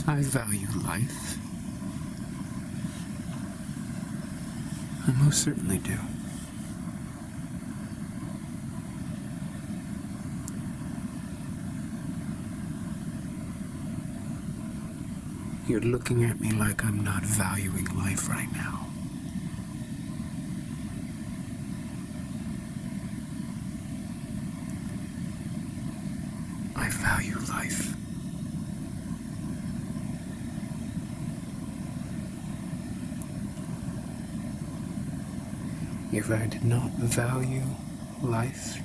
I value life. I most certainly do. You're looking at me like I'm not valuing life right now. I value life. If I did not value life,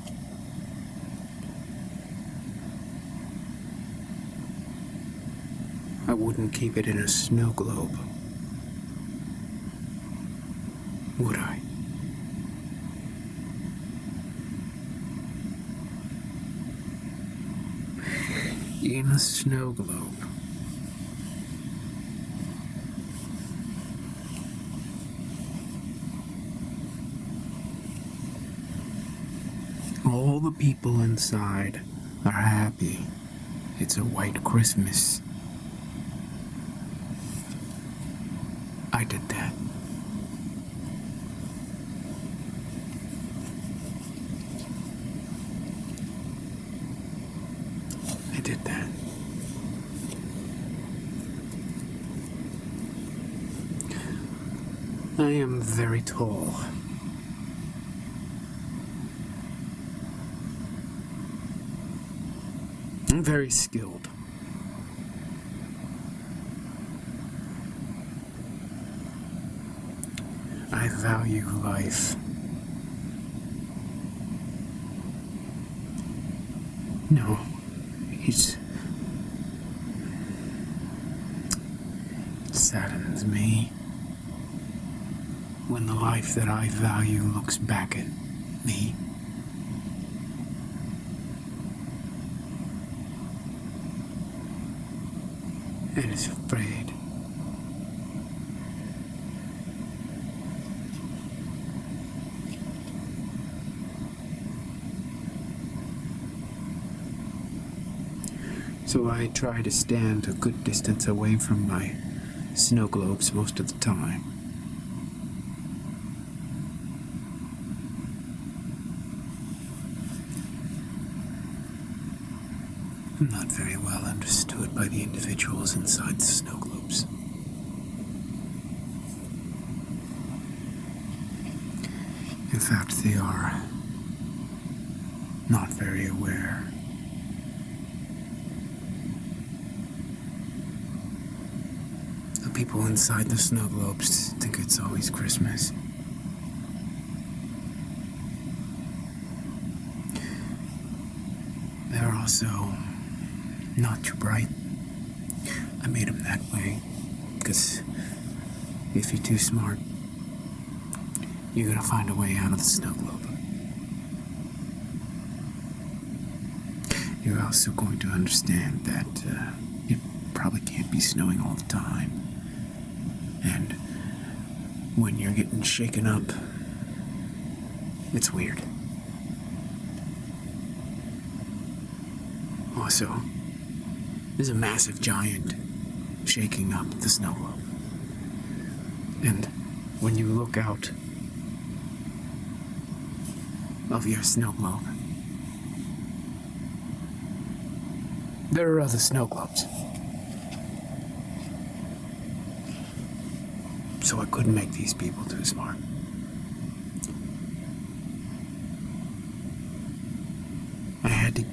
I wouldn't keep it in a snow globe, would I? In a snow globe. All the people inside are happy. It's a white Christmas. I did that. I did that. I am very tall. I'm very skilled. I value life. No, it saddens me when the life that I value looks back at me. And is afraid. So I try to stand a good distance away from my snow globes most of the time. I'm not very well understood by the individuals inside the snow globes. In fact, they are not very aware. The people inside the snow globes think it's always Christmas. They're also not too bright. I made them that way because if you're too smart, you're gonna find a way out of the snow globe. You're also going to understand that it probably can't be snowing all the time. And when you're getting shaken up, it's weird. Also, there's a massive giant shaking up the snow globe. And when you look out of your snow globe, there are other snow globes. So I couldn't make these people too smart. I had to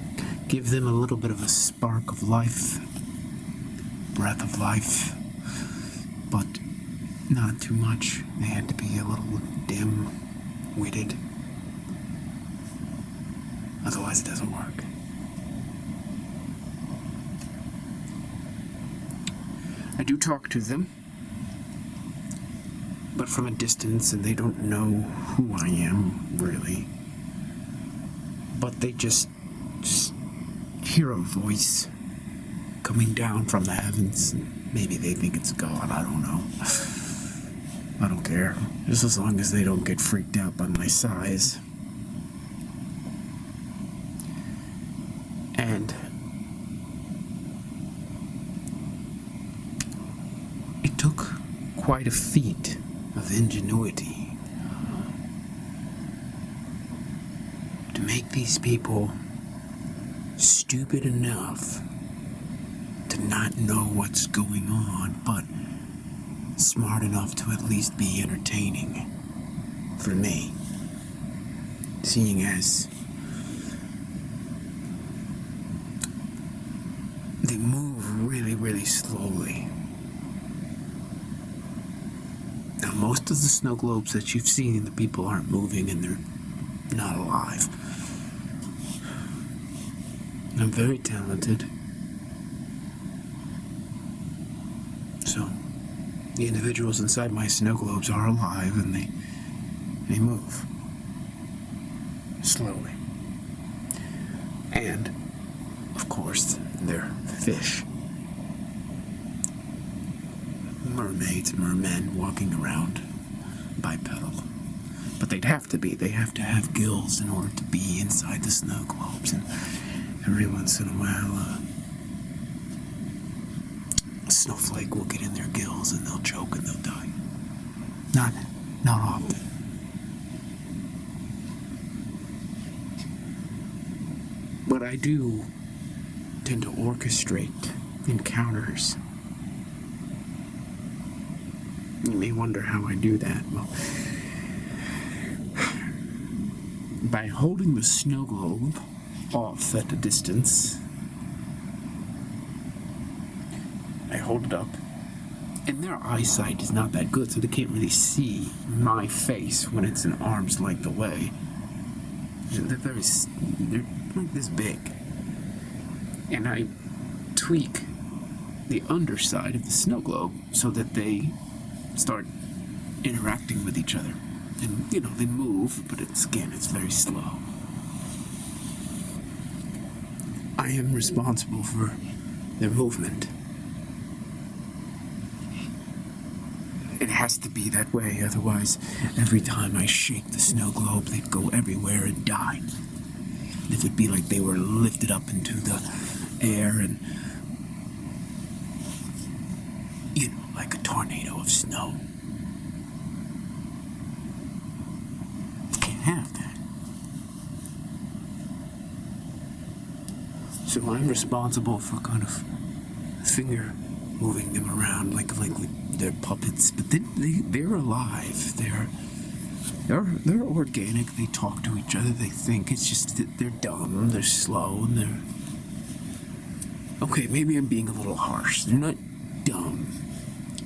give them a little bit of a spark of life, breath of life, but not too much. They had to be a little dim-witted. Otherwise it doesn't work. I do talk to them, but from a distance, and they don't know who I am, really. But they just hear a voice coming down from the heavens. Maybe they think it's God, I don't know. I don't care, just as long as they don't get freaked out by my size. And It took quite a feat of ingenuity to make these people stupid enough to not know what's going on, but smart enough to at least be entertaining for me, seeing as they move really, really slowly. Now, most of the snow globes that you've seen, the people aren't moving and they're not alive. I'm very talented. So, the individuals inside my snow globes are alive and they move. Slowly. And, of course, they're fish. Mermaids, mermen walking around bipedal. But they'd have to be. They have to have gills in order to be inside the snow globes. And every once in a while, a snowflake will get in their gills and they'll choke and they'll die. Not often. But I do tend to orchestrate encounters. You may wonder how I do that. Well, by holding the snow globe off at a distance, I hold it up, and their eyesight is not that good, so they can't really see my face when it's an arm's length away. They're like this big. And I tweak the underside of the snow globe so that they start interacting with each other. And, they move, but it's very slow. I am responsible for their movement. It has to be that way, otherwise, every time I shake the snow globe, they'd go everywhere and die. It would be like they were lifted up into the air and, like a tornado of snow. Can't have that. So I'm responsible for kind of finger moving them around like they're puppets, but they're alive. They're organic. They talk to each other. They think. It's just that they're dumb. They're slow, and they're okay. Maybe I'm being a little harsh. They're not dumb,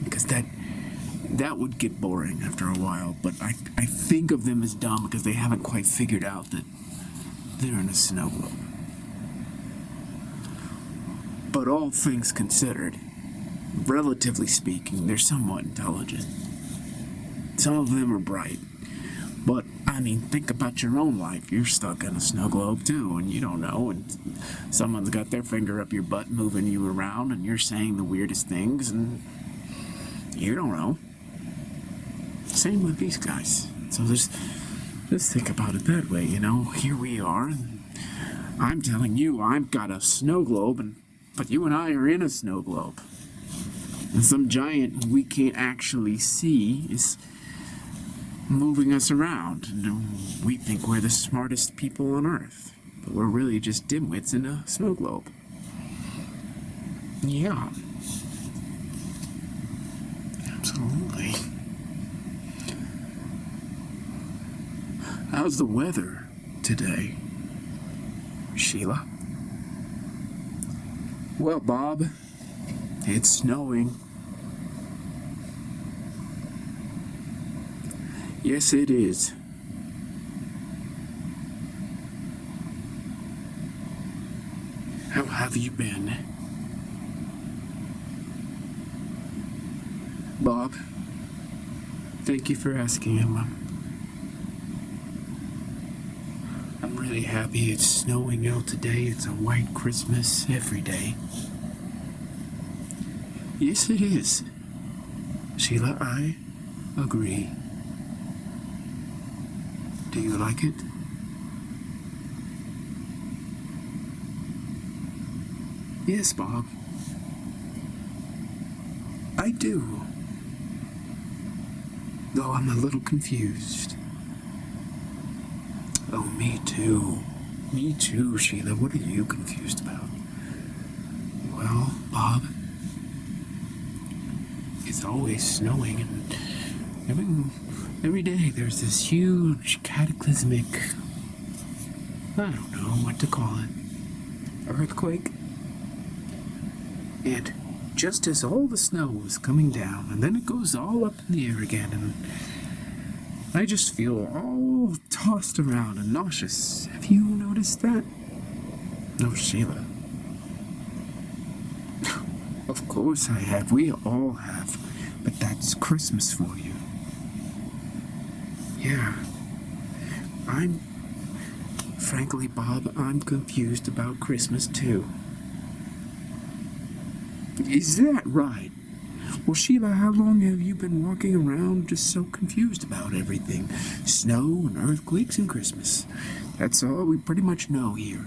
because that would get boring after a while. But I think of them as dumb because they haven't quite figured out that they're in a snow globe. But all things considered, relatively speaking, they're somewhat intelligent. Some of them are bright. But, think about your own life. You're stuck in a snow globe, too, and you don't know, and someone's got their finger up your butt moving you around, and you're saying the weirdest things, and you don't know. Same with these guys. So just think about it that way, Here we are, and I'm telling you I've got a snow globe, but you and I are in a snow globe. And some giant we can't actually see is moving us around. And we think we're the smartest people on Earth, but we're really just dimwits in a snow globe. Yeah. Absolutely. How's the weather today, Sheila? Well, Bob, it's snowing. Yes, it is. How have you been? Bob, thank you for asking, Emma. I'm really happy it's snowing out today. It's a white Christmas every day. Yes, it is. Sheila, I agree. Do you like it? Yes, Bob. I do. though I'm a little confused. Oh, me too. Me too, Sheila. What are you confused about? Well, Bob, it's always snowing, and every day there's this huge cataclysmic, I don't know what to call it, earthquake. And just as all the snow is coming down, and then it goes all up in the air again, and I just feel all tossed around and nauseous. Have you noticed that? No, Sheila. Of course I have. We all have. But that's Christmas for you. Yeah. Frankly, Bob, I'm confused about Christmas too. Is that right? Well, Sheila, how long have you been walking around just so confused about everything? Snow and earthquakes and Christmas. That's all we pretty much know here.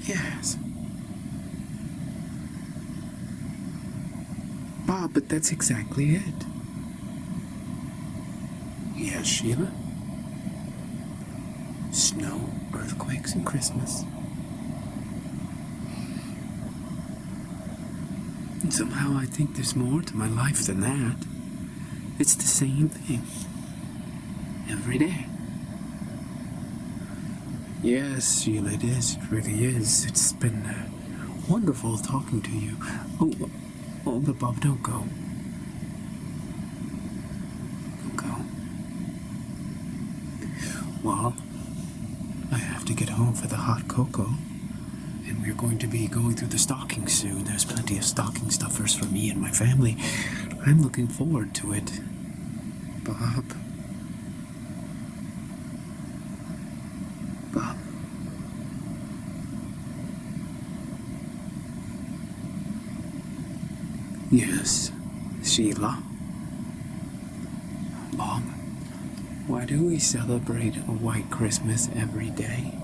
Yes. Bob, but that's exactly it. Yes, Sheila. Snow, earthquakes, and Christmas. And somehow I think there's more to my life than that. It's the same thing. Every day. Yes, Sheila, it is. It really is. It's been wonderful talking to you. Oh, but Bob, don't go. Don't go. Well, I have to get home for the hot cocoa. And we're going to be going through the stockings soon. There's plenty of stocking stuffers for me and my family. I'm looking forward to it. Bob. Bob. Yes, Sheila. Bob, why do we celebrate a white Christmas every day?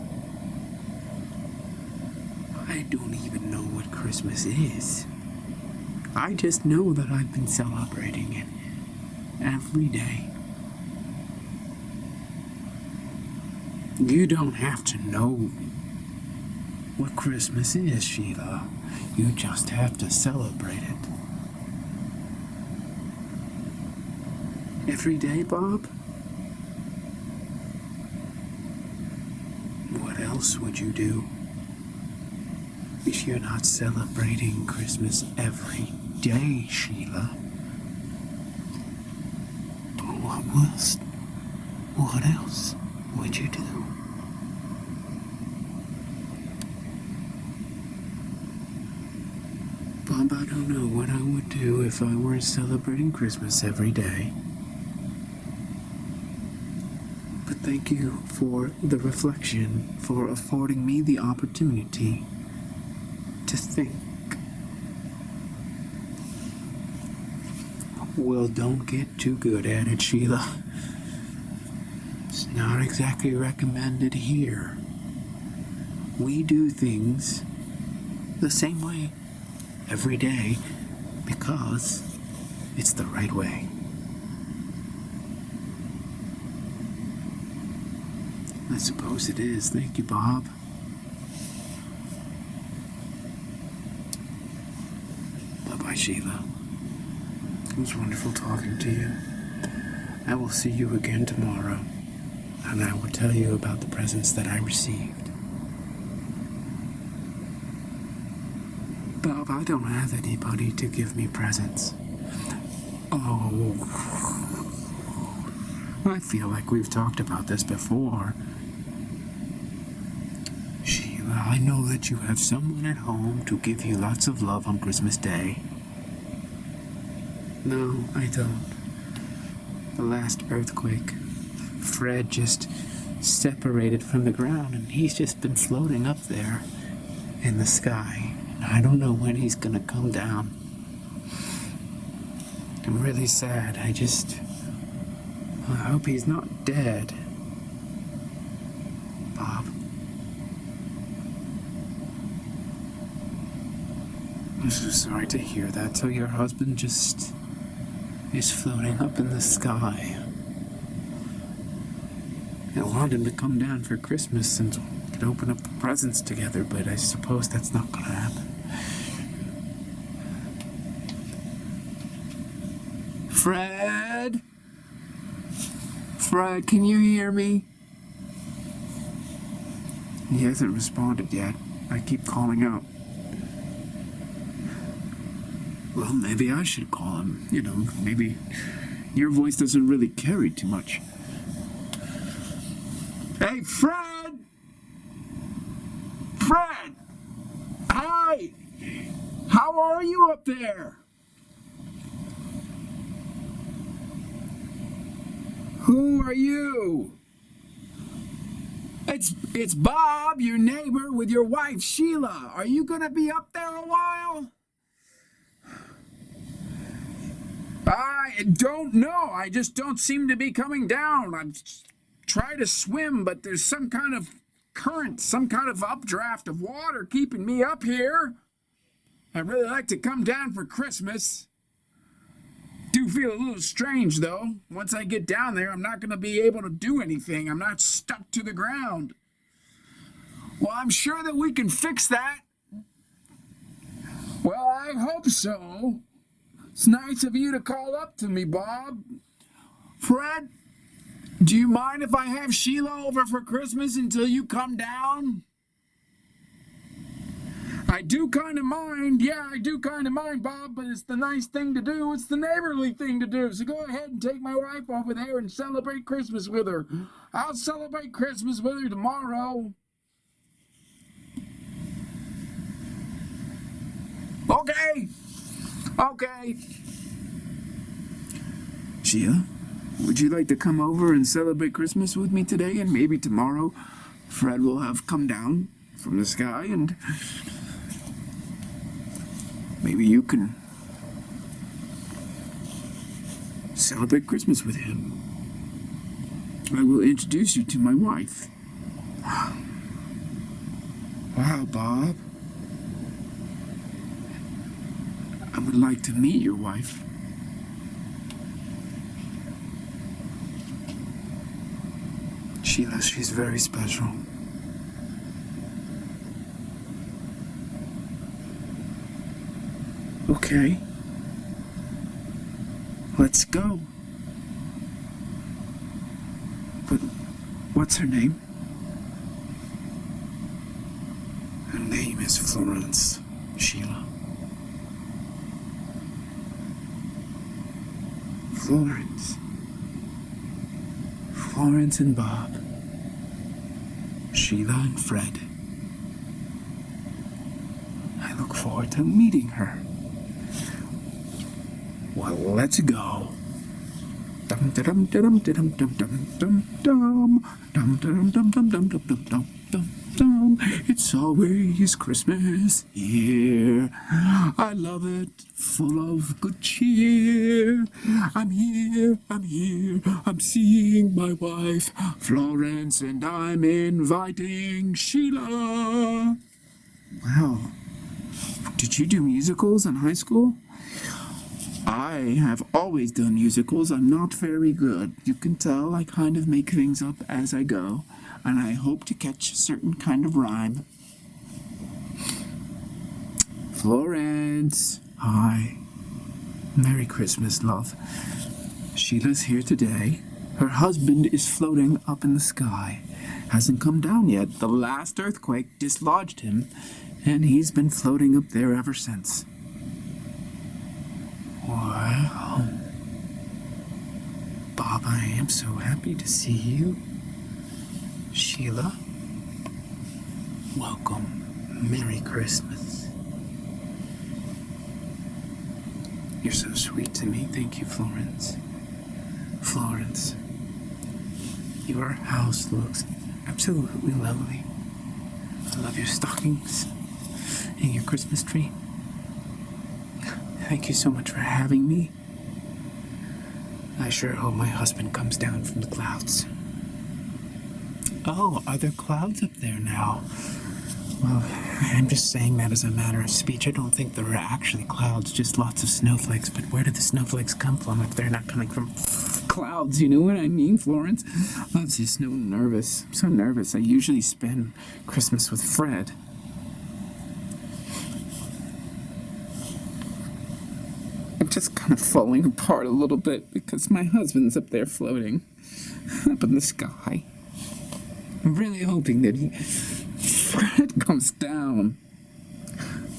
I don't even know what Christmas is. I just know that I've been celebrating it every day. You don't have to know what Christmas is, Sheila. You just have to celebrate it. Every day, Bob? What else would you do if you're not celebrating Christmas every day, Sheila? What else would you do? Bob, I don't know what I would do if I weren't celebrating Christmas every day. But thank you for the reflection, for affording me the opportunity to think. Well, don't get too good at it, Sheila. It's not exactly recommended here. We do things the same way every day because it's the right way. I suppose it is. Thank you, Bob. Bye-bye, Sheila. It was wonderful talking to you. I will see you again tomorrow, and I will tell you about the presents that I received. Bob, I don't have anybody to give me presents. Oh, I feel like we've talked about this before. Sheila, I know that you have someone at home to give you lots of love on Christmas Day. No, I don't. The last earthquake, Fred just separated from the ground, and he's just been floating up there in the sky. And I don't know when he's gonna come down. I'm really sad. I hope he's not dead. Bob. I'm so sorry to hear that. So your husband just is floating up in the sky. I want him to come down for Christmas and we could open up the presents together, but I suppose that's not gonna happen. Fred? Fred, can you hear me? He hasn't responded yet. I keep calling out. Well, maybe I should call him. You know, maybe your voice doesn't really carry too much. Hey, Fred! Fred! Hi! How are you up there? Who are you? It's Bob, your neighbor, with your wife, Sheila. Are you gonna be up there a while? I don't know. I just don't seem to be coming down. I'm trying to swim, but there's some kind of current, some kind of updraft of water keeping me up here. I'd really like to come down for Christmas. Do feel a little strange, though. Once I get down there, I'm not going to be able to do anything. I'm not stuck to the ground. Well, I'm sure that we can fix that. Well, I hope so. It's nice of you to call up to me, Bob. Fred, do you mind if I have Sheila over for Christmas until you come down? I do kind of mind. Yeah, I do kind of mind, Bob, but it's the nice thing to do. It's the neighborly thing to do. So go ahead and take my wife over there and celebrate Christmas with her. I'll celebrate Christmas with her tomorrow. Okay. Okay. Sheila, would you like to come over and celebrate Christmas with me today? And maybe tomorrow Fred will have come down from the sky and maybe you can celebrate Christmas with him. I will introduce you to my wife. Wow, Bob. I would like to meet your wife. Sheila, she's very special. Okay. Let's go. But what's her name? Her name is Florence, Sheila. Florence. Florence and Bob. Sheila and Fred. I look forward to meeting her. Well, let's go. Dum dum dum dum dum dum dum dum dum dum dum dum dum dum dum dum dum. It's always Christmas here. I love it, full of good cheer. I'm here, I'm seeing my wife, Florence, and I'm inviting Sheila. Wow. Did you do musicals in high school? I have always done musicals. I'm not very good. You can tell I kind of make things up as I go, and I hope to catch a certain kind of rhyme. Florence. Hi. Merry Christmas, love. Sheila's here today. Her husband is floating up in the sky. Hasn't come down yet. The last earthquake dislodged him, and he's been floating up there ever since. Wow. Bob, I am so happy to see you. Sheila, welcome. Merry Christmas. You're so sweet to me. Thank you, Florence. Florence, your house looks absolutely lovely. I love your stockings and your Christmas tree. Thank you so much for having me. I sure hope my husband comes down from the clouds. Oh, are there clouds up there now? Well, I I'm just saying that as a matter of speech. I don't think there are actually clouds, just lots of snowflakes. But where do the snowflakes come from if they're not coming from clouds? You know what I mean, Florence? I'm just so nervous. I'm so nervous. I usually spend Christmas with Fred. I'm just kind of falling apart a little bit because my husband's up there floating up in the sky. I'm really hoping that Fred comes down.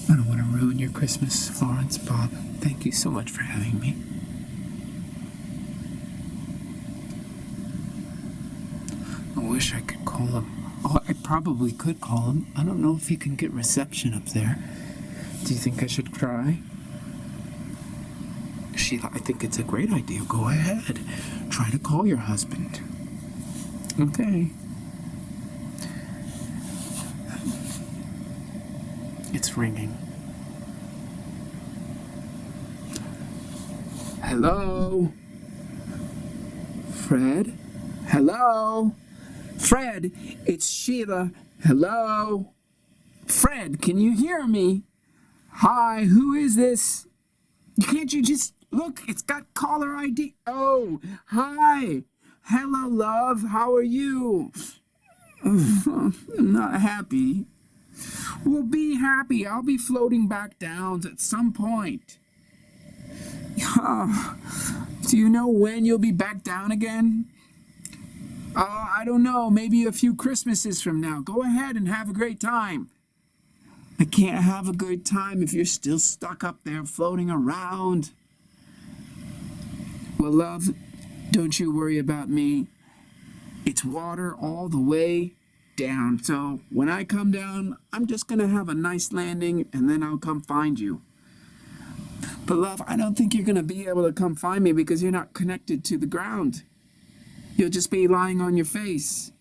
I don't want to ruin your Christmas, Florence. Bob, thank you so much for having me. I wish I could call him. Oh, I probably could call him. I don't know if he can get reception up there. Do you think I should try? Sheila, I think it's a great idea. Go ahead. Try to call your husband. Okay. It's ringing. Hello? Fred? Hello? Fred, it's Sheila. Hello? Fred, can you hear me? Hi, who is this? Can't you just look? It's got caller ID. Oh, hi. Hello, love. How are you? I'm not happy. Well, be happy. I'll be floating back down at some point. Do you know when you'll be back down again? I don't know. Maybe a few Christmases from now. Go ahead and have a great time. I can't have a good time if you're still stuck up there floating around. Well, love, don't you worry about me. It's water all the way down. So when I come down, I'm just going to have a nice landing and then I'll come find you. But love, I don't think you're going to be able to come find me because you're not connected to the ground. You'll just be lying on your face.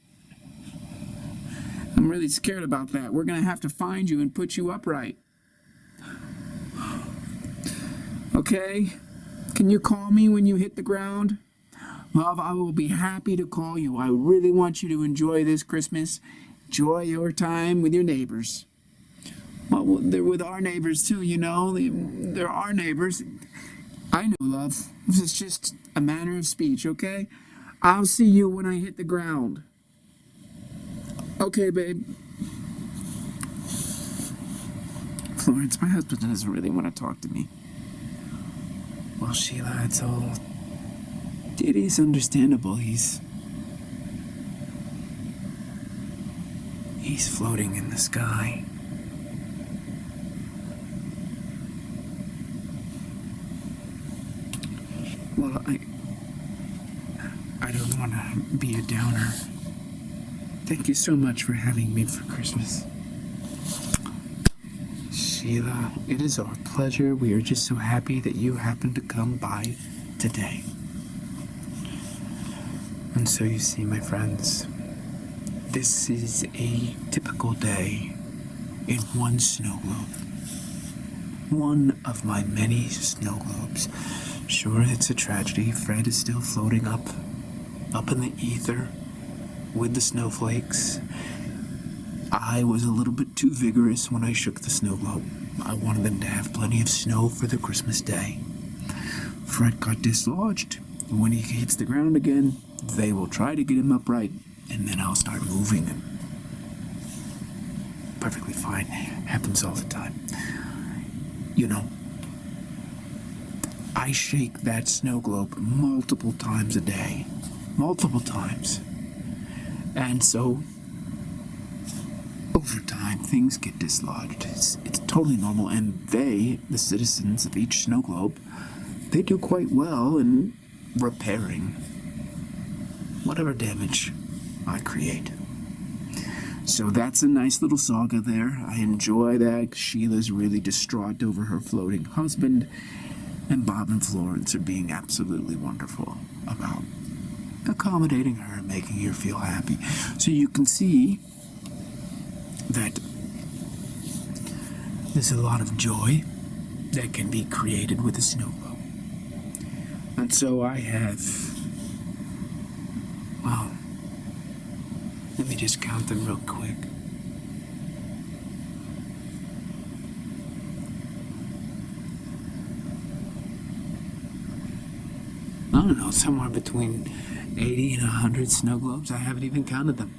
I'm really scared about that. We're going to have to find you and put you upright. Okay? Can you call me when you hit the ground? Love, I will be happy to call you. I really want you to enjoy this Christmas. Enjoy your time with your neighbors. Well, they're with our neighbors too, you know. They're our neighbors. I know, love. This is just a manner of speech, okay? I'll see you when I hit the ground. Okay, babe. Florence, my husband doesn't really want to talk to me. Well, Sheila, it's all... It is understandable. He's floating in the sky. Well, I don't want to be a downer. Thank you so much for having me for Christmas. Sheila, it is our pleasure. We are just so happy that you happened to come by today. And so you see, my friends, this is a typical day in one snow globe. One of my many snow globes. Sure, it's a tragedy. Fred is still floating up in the ether with the snowflakes. I was a little bit too vigorous when I shook the snow globe. I wanted them to have plenty of snow for the Christmas day. Fred got dislodged. When he hits the ground again, they will try to get him upright, and then I'll start moving him. Perfectly fine. Happens all the time. You know, I shake that snow globe multiple times a day. Multiple times. And so, over time, things get dislodged. It's totally normal, and they, the citizens of each snow globe, they do quite well in repairing whatever damage I create. So that's a nice little saga there. I enjoy that. Sheila's really distraught over her floating husband, and Bob and Florence are being absolutely wonderful about accommodating her and making her feel happy. So you can see that there's a lot of joy that can be created with a snow globe. And so I have, well, let me just count them real quick. don't know, somewhere between 80 and 100 snow globes. I haven't even counted them.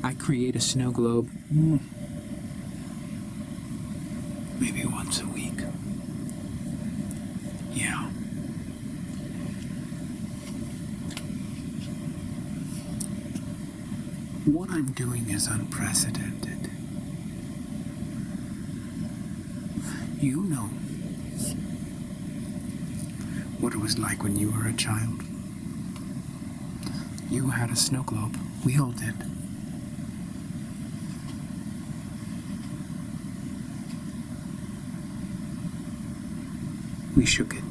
I create a snow globe maybe once a week. Yeah. What I'm doing is unprecedented. You know what it was like when you were a child. You had a snow globe. We all did. We shook it.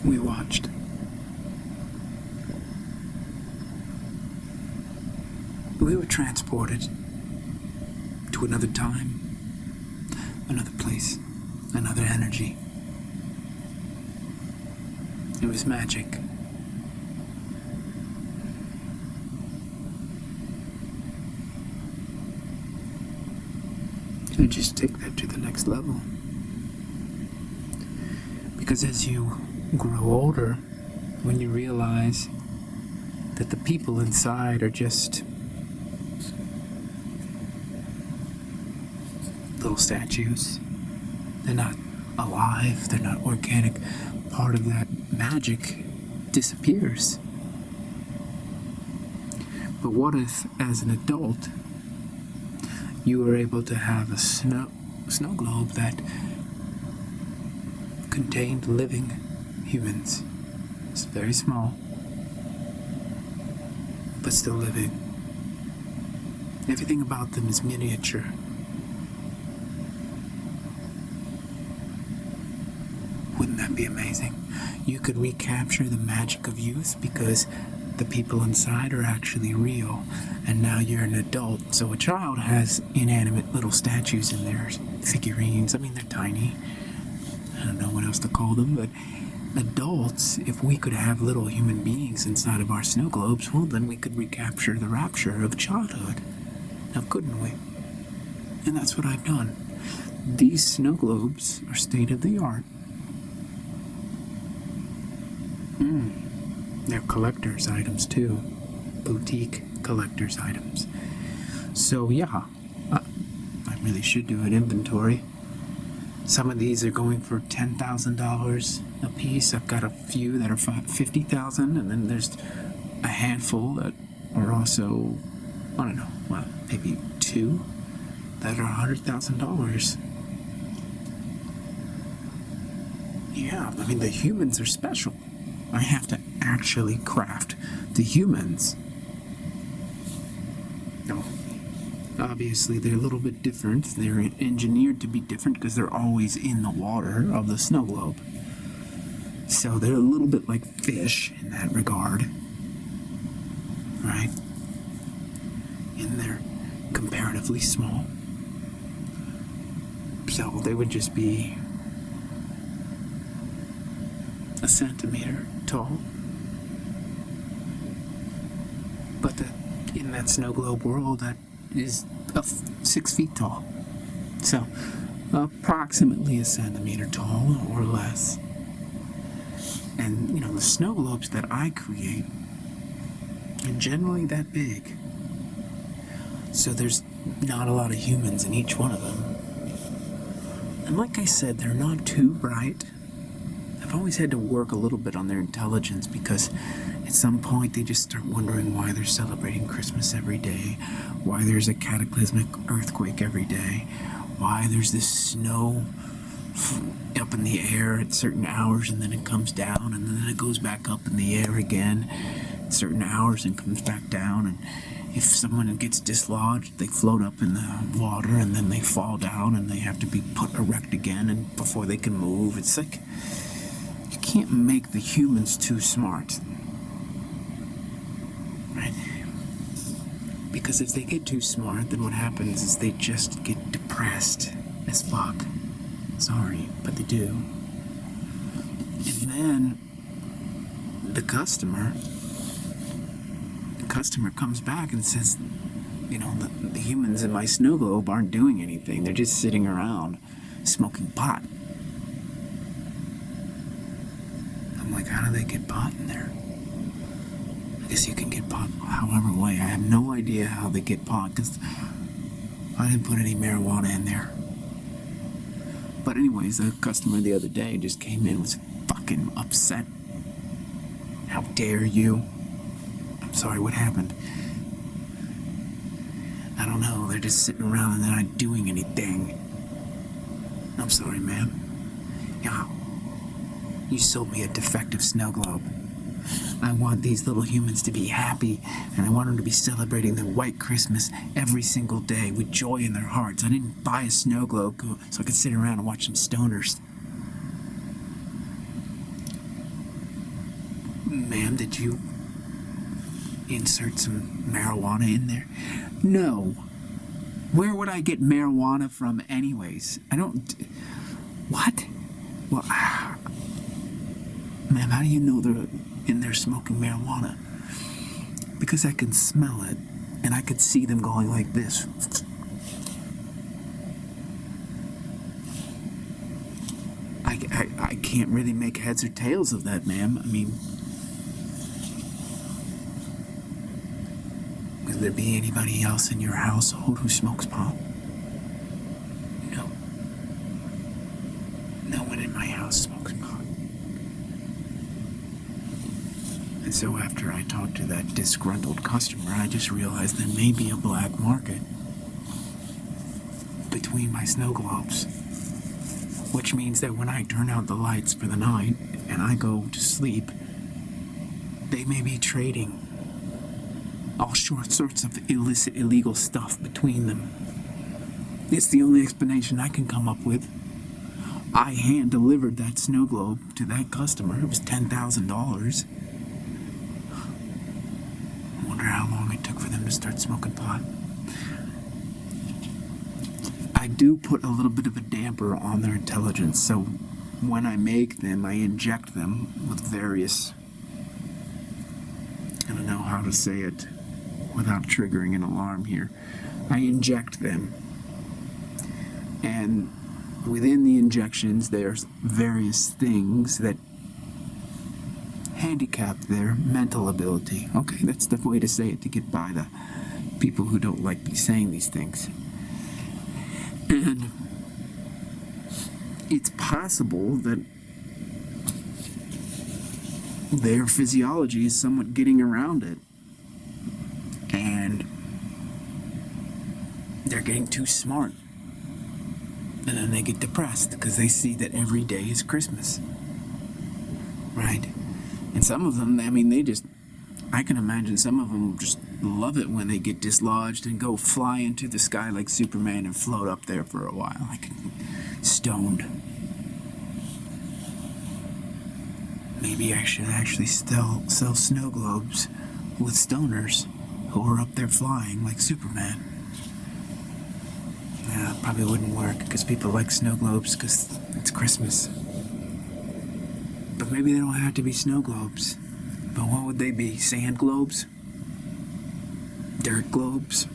We watched. We were transported to another time, another place, another energy. It was magic. And just take that to the next level. Because as you grow older, when you realize that the people inside are just little statues, they're not alive, they're not organic, part of that magic disappears. But what if, as an adult, you were able to have a snow globe that contained living humans? It's very small, but still living. Everything about them is miniature. Wouldn't that be amazing? You could recapture the magic of youth because the people inside are actually real, and now you're an adult. So a child has inanimate little statues in their figurines. I mean, they're tiny. I don't know what else to call them, but adults, if we could have little human beings inside of our snow globes, well, then we could recapture the rapture of childhood. Now, couldn't we? And that's what I've done. These snow globes are state-of-the-art. They're collector's items too. Boutique collector's items. So yeah, I really should do an inventory. Some of these are going for $10,000 a piece. I've got a few that are $50,000, and then there's a handful that are also, I don't know, well, maybe two that are $100,000. Yeah, I mean, the humans are special. I have to actually craft the humans. No, obviously they're a little bit different. They're engineered to be different because they're always in the water of the snow globe. So they're a little bit like fish in that regard, right? And they're comparatively small. So they would just be a centimeter tall. But in that snow globe world, that is 6 feet tall. So approximately a centimeter tall or less. And, you know, the snow globes that I create are generally that big. So there's not a lot of humans in each one of them. And like I said, they're not too bright. I've always had to work a little bit on their intelligence because at some point they just start wondering why they're celebrating Christmas every day, why there's a cataclysmic earthquake every day, why there's this snow up in the air at certain hours and then it comes down and then it goes back up in the air again at certain hours and comes back down. And if someone gets dislodged, they float up in the water and then they fall down and they have to be put erect again and before they can move. It's like you can't make the humans too smart, right? Because if they get too smart, then what happens is they just get depressed as fuck. Sorry, but they do. And then the customer comes back and says, you know, the humans in my snow globe aren't doing anything. They're just sitting around. smoking pot. I'm like, how do they get pot in there? I guess you can get pot however way. I have no idea how they get pot because I didn't put any marijuana in there. But anyways, a customer the other day just came in and was fucking upset. How dare you? I'm sorry, what happened? I don't know, they're just sitting around and they're not doing anything. I'm sorry, ma'am. Yeah, you sold me a defective snow globe. I want these little humans to be happy, and I want them to be celebrating their white Christmas every single day with joy in their hearts. I didn't buy a snow globe so I could sit around and watch some stoners. Ma'am, did you insert some marijuana in there? No. Where would I get marijuana from anyways? I don't... What? Well, ma'am, how do you know they're in there smoking marijuana? Because I can smell it, and I could see them going like this. I can't really make heads or tails of that, ma'am. I mean, will there be anybody else in your household who smokes pot? No. No one in my house smokes pot. And so after I talked to that disgruntled customer, I just realized there may be a black market between my snow globes. Which means that when I turn out the lights for the night and I go to sleep, they may be trading all sorts of illicit, illegal stuff between them. It's the only explanation I can come up with. I hand-delivered that snow globe to that customer. It was $10,000. I wonder how long it took for them to start smoking pot. I do put a little bit of a damper on their intelligence, so when I make them, I inject them with various... I don't know how to say it without triggering an alarm here. I inject them. And within the injections, there's various things that handicap their mental ability. Okay, that's the way to say it to get by the people who don't like me saying these things. And it's possible that their physiology is somewhat getting around it. And they're getting too smart. And then they get depressed because they see that every day is Christmas. Right? And some of them, I mean, I can imagine some of them just love it when they get dislodged and go fly into the sky like Superman and float up there for a while, like stoned. Maybe I should actually still sell snow globes with stoners who are up there flying like Superman. Yeah, it probably wouldn't work because people like snow globes because it's Christmas. But maybe they don't have to be snow globes. But what would they be? Sand globes? Dirt globes?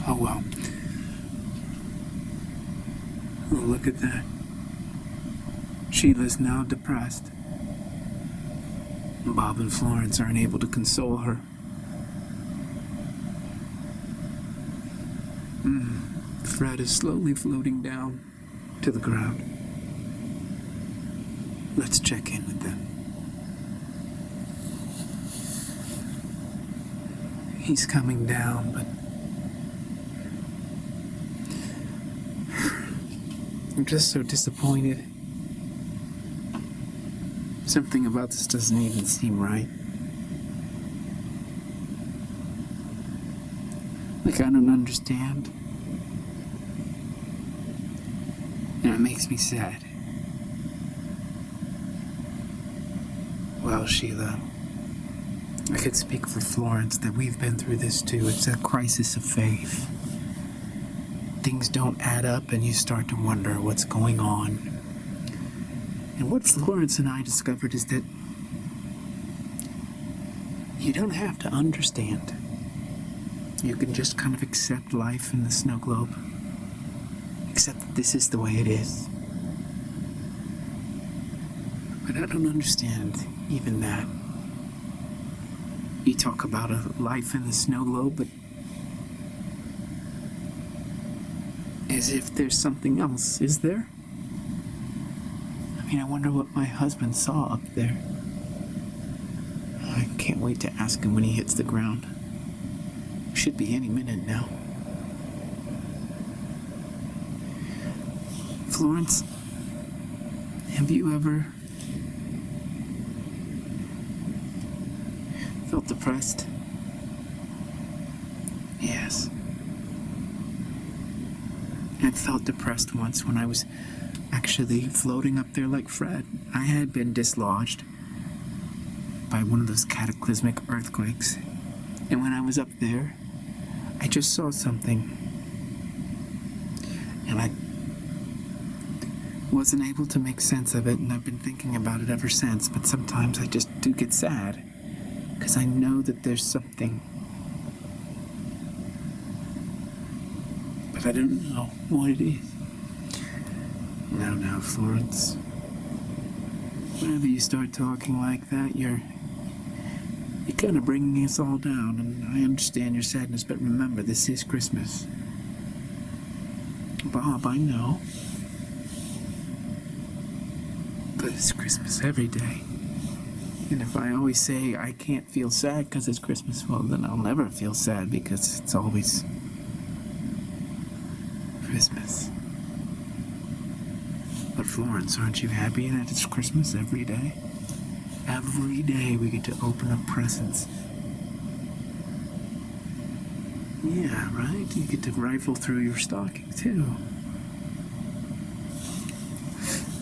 Oh well. Oh, look at that. Sheila's now depressed. Bob and Florence aren't able to console her. Fred is slowly floating down to the ground. Let's check in with them. He's coming down, but I'm just so disappointed. Something about this doesn't even seem right. Like I don't understand. And it makes me sad. Well, Sheila, I could speak for Florence that we've been through this too. It's a crisis of faith. Things don't add up and you start to wonder what's going on. And what Florence and I discovered is that You don't have to understand. You can just kind of accept life in the snow globe. Accept that this is the way it is. But I don't understand even that. You talk about a life in the snow globe, but as if there's something else, is there? I mean, I wonder what my husband saw up there. I can't wait to ask him when he hits the ground. Should be any minute now. Florence, have you ever felt depressed? Yes. I felt depressed once when I was actually floating up there like Fred. I had been dislodged by one of those cataclysmic earthquakes. And when I was up there, I just saw something. And I wasn't able to make sense of it, and I've been thinking about it ever since. But sometimes I just do get sad, because I know that there's something. But I don't know what it is. Now, Florence. Whenever you start talking like that, you're kind of bringing us all down, and I understand your sadness, but remember, this is Christmas. Bob, I know. But it's Christmas every day. And if I always say I can't feel sad because it's Christmas, well, then I'll never feel sad because it's always Christmas. But Florence, aren't you happy that it's Christmas every day? Every day we get to open up presents. Yeah, right? You get to rifle through your stocking, too.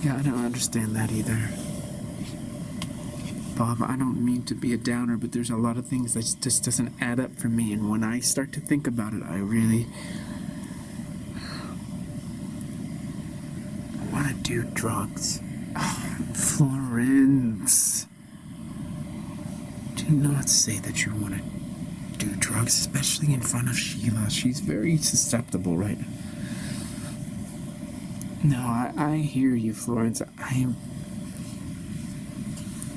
Yeah, I don't understand that either. Bob, I don't mean to be a downer, but there's a lot of things that just doesn't add up for me, and when I start to think about it, I really want to do drugs. Oh, Florence. Do not say that you want to do drugs, especially in front of Sheila. She's very susceptible right now. No, I hear you, Florence. I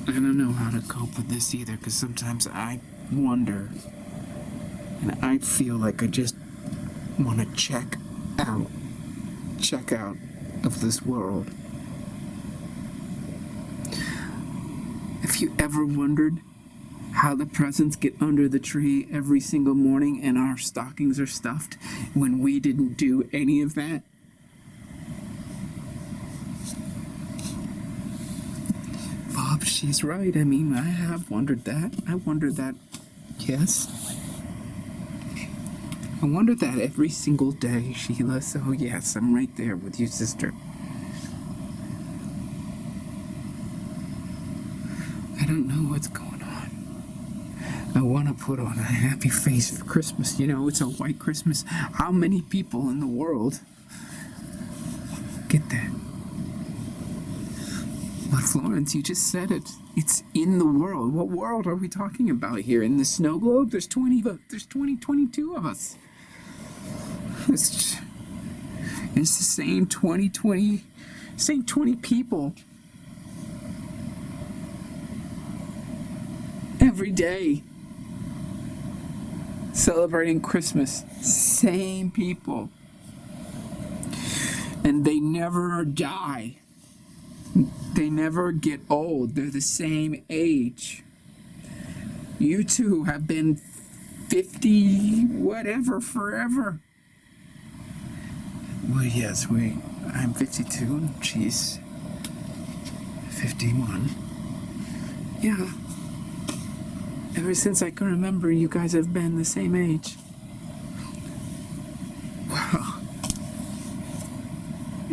don't know how to cope with this either, because sometimes I wonder, and I feel like I just want to check out of this world. Have you ever wondered how the presents get under the tree every single morning and our stockings are stuffed when we didn't do any of that? Bob, she's right. I mean, I have wondered that. I wondered that, yes. I wonder that every single day, Sheila. So yes, I'm right there with you, sister. I don't know what's going on. I want to put on a happy face for Christmas. You know, it's a white Christmas. How many people in the world get that? But Florence, you just said it. It's in the world. What world are we talking about here? In the snow globe? There's 22 of us. It's the same 20 people every day celebrating Christmas. Same people. And they never die. They never get old. They're the same age. You two have been 50 whatever forever. Well, yes, I'm 52 and she's 51. Yeah. Ever since I can remember, you guys have been the same age. Wow.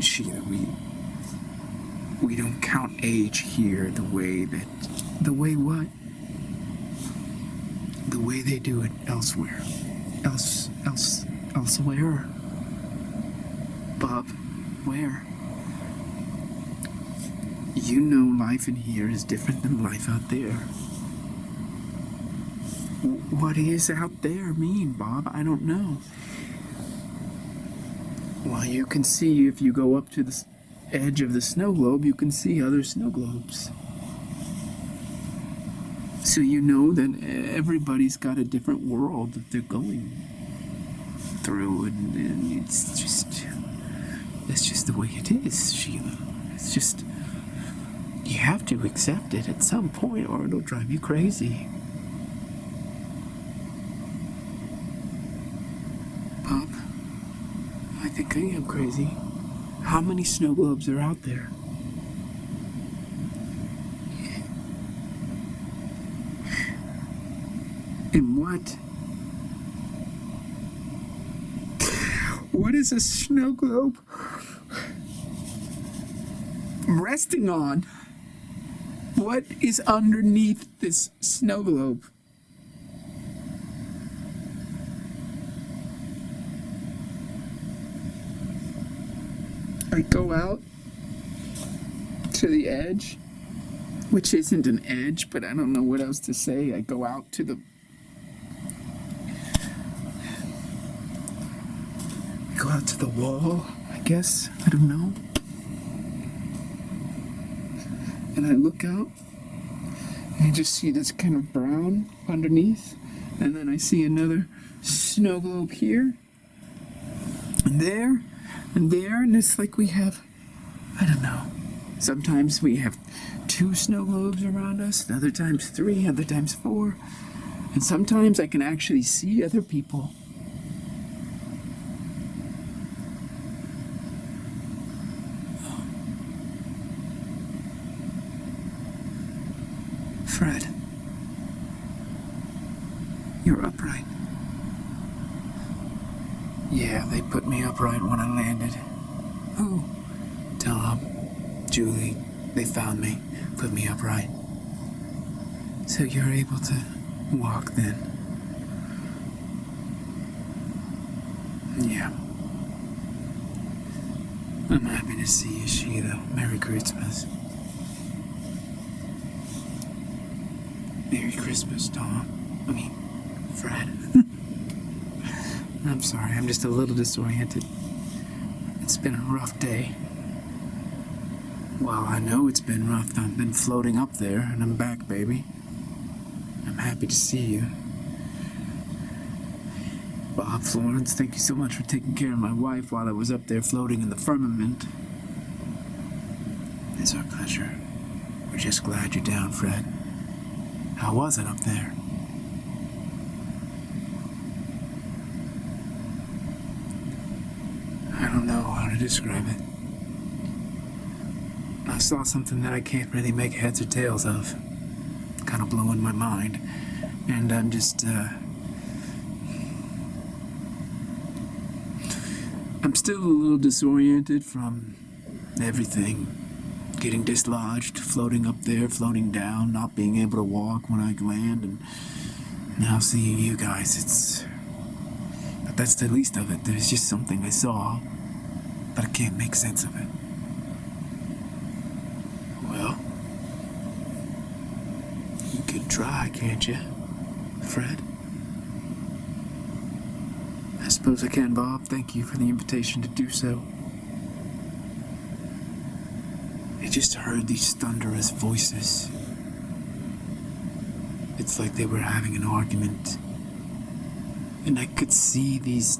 Sheila, we don't count age here the way what? The way they do it elsewhere. Elsewhere? Bob, where? You know life in here is different than life out there. What is out there mean, Bob? I don't know. Well, you can see if you go up to the edge of the snow globe, you can see other snow globes. So you know that everybody's got a different world that they're going through, and it's just the way it is, Sheila. It's just, you have to accept it at some point or it'll drive you crazy. Bob, I think I am crazy. How many snow globes are out there? And what? What is a snow globe resting on? What is underneath this snow globe? I go out to the edge, which isn't an edge, but I don't know what else to say. I go out to the wall, I guess. I don't know. And I look out, and I just see this kind of brown underneath, and then I see another snow globe here, and there, and it's like we have, I don't know, sometimes we have 2 snow globes around us, and other times 3, other times 4, and sometimes I can actually see other people. Fred, you're upright. Yeah, they put me upright when I landed. Oh, Tom, Julie, they found me, put me upright. So you're able to walk then? Yeah. I'm happy to see you, Sheila. Merry Christmas. Merry Christmas, Tom. I mean, Fred. I'm sorry, I'm just a little disoriented. It's been a rough day. Well, I know it's been rough. I've been floating up there, and I'm back, baby. I'm happy to see you. Bob, Florence, thank you so much for taking care of my wife while I was up there floating in the firmament. It's our pleasure. We're just glad you're down, Fred. How was it up there? I don't know how to describe it. I saw something that I can't really make heads or tails of. Kind of blowing my mind. And I'm just, I'm still a little disoriented from everything. Getting dislodged, floating up there, floating down, not being able to walk when I land, and now seeing you guys, but that's the least of it. There's just something I saw, but I can't make sense of it. Well, you could try, can't you, Fred? I suppose I can, Bob. Thank you for the invitation to do so. I just heard these thunderous voices. It's like they were having an argument. And I could see these...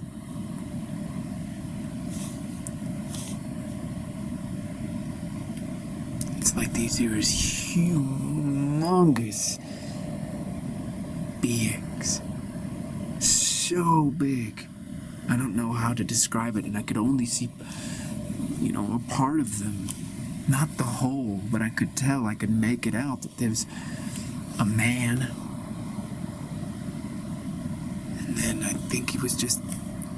It's like these here is humongous beings. So big. I don't know how to describe it, and I could only see, a part of them. Not the whole, but I could tell, I could make it out that there's a man. And then I think he was just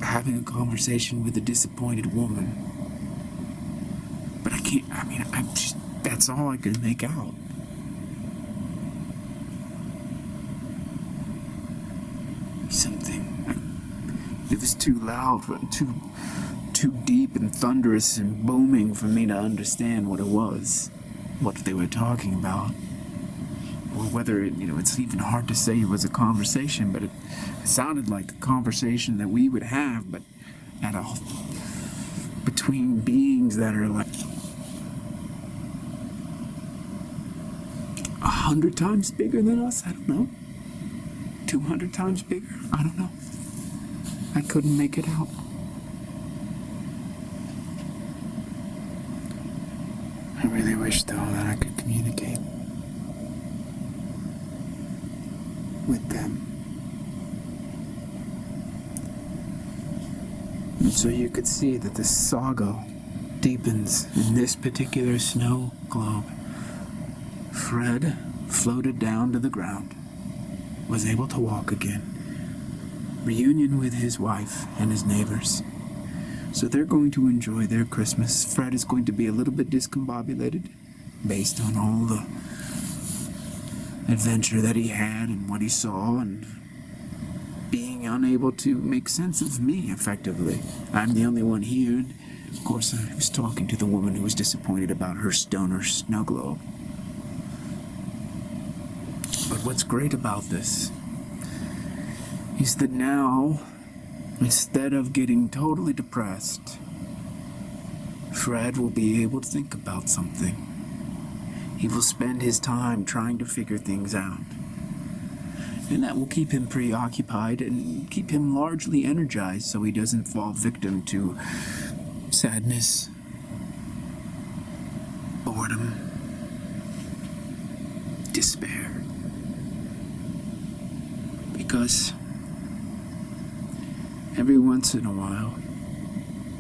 having a conversation with a disappointed woman. But that's all I could make out. It was too loud, too deep and thunderous and booming for me to understand what it was, what they were talking about. or whether it's even hard to say it was a conversation, but it sounded like a conversation that we would have, but between beings that are like 100 times bigger than us. I don't know. 200 times bigger. I don't know. I couldn't make it out. I really wish, though, that I could communicate with them. And so you could see that the saga deepens in this particular snow globe. Fred floated down to the ground, was able to walk again. Reunion with his wife and his neighbors. So they're going to enjoy their Christmas. Fred is going to be a little bit discombobulated based on all the adventure that he had and what he saw and being unable to make sense of me effectively. I'm the only one here. And of course, I was talking to the woman who was disappointed about her stoner snow globe. But what's great about this is that now, instead of getting totally depressed, Fred will be able to think about something. He will spend his time trying to figure things out. And that will keep him preoccupied and keep him largely energized so he doesn't fall victim to sadness, boredom, despair. Because every once in a while,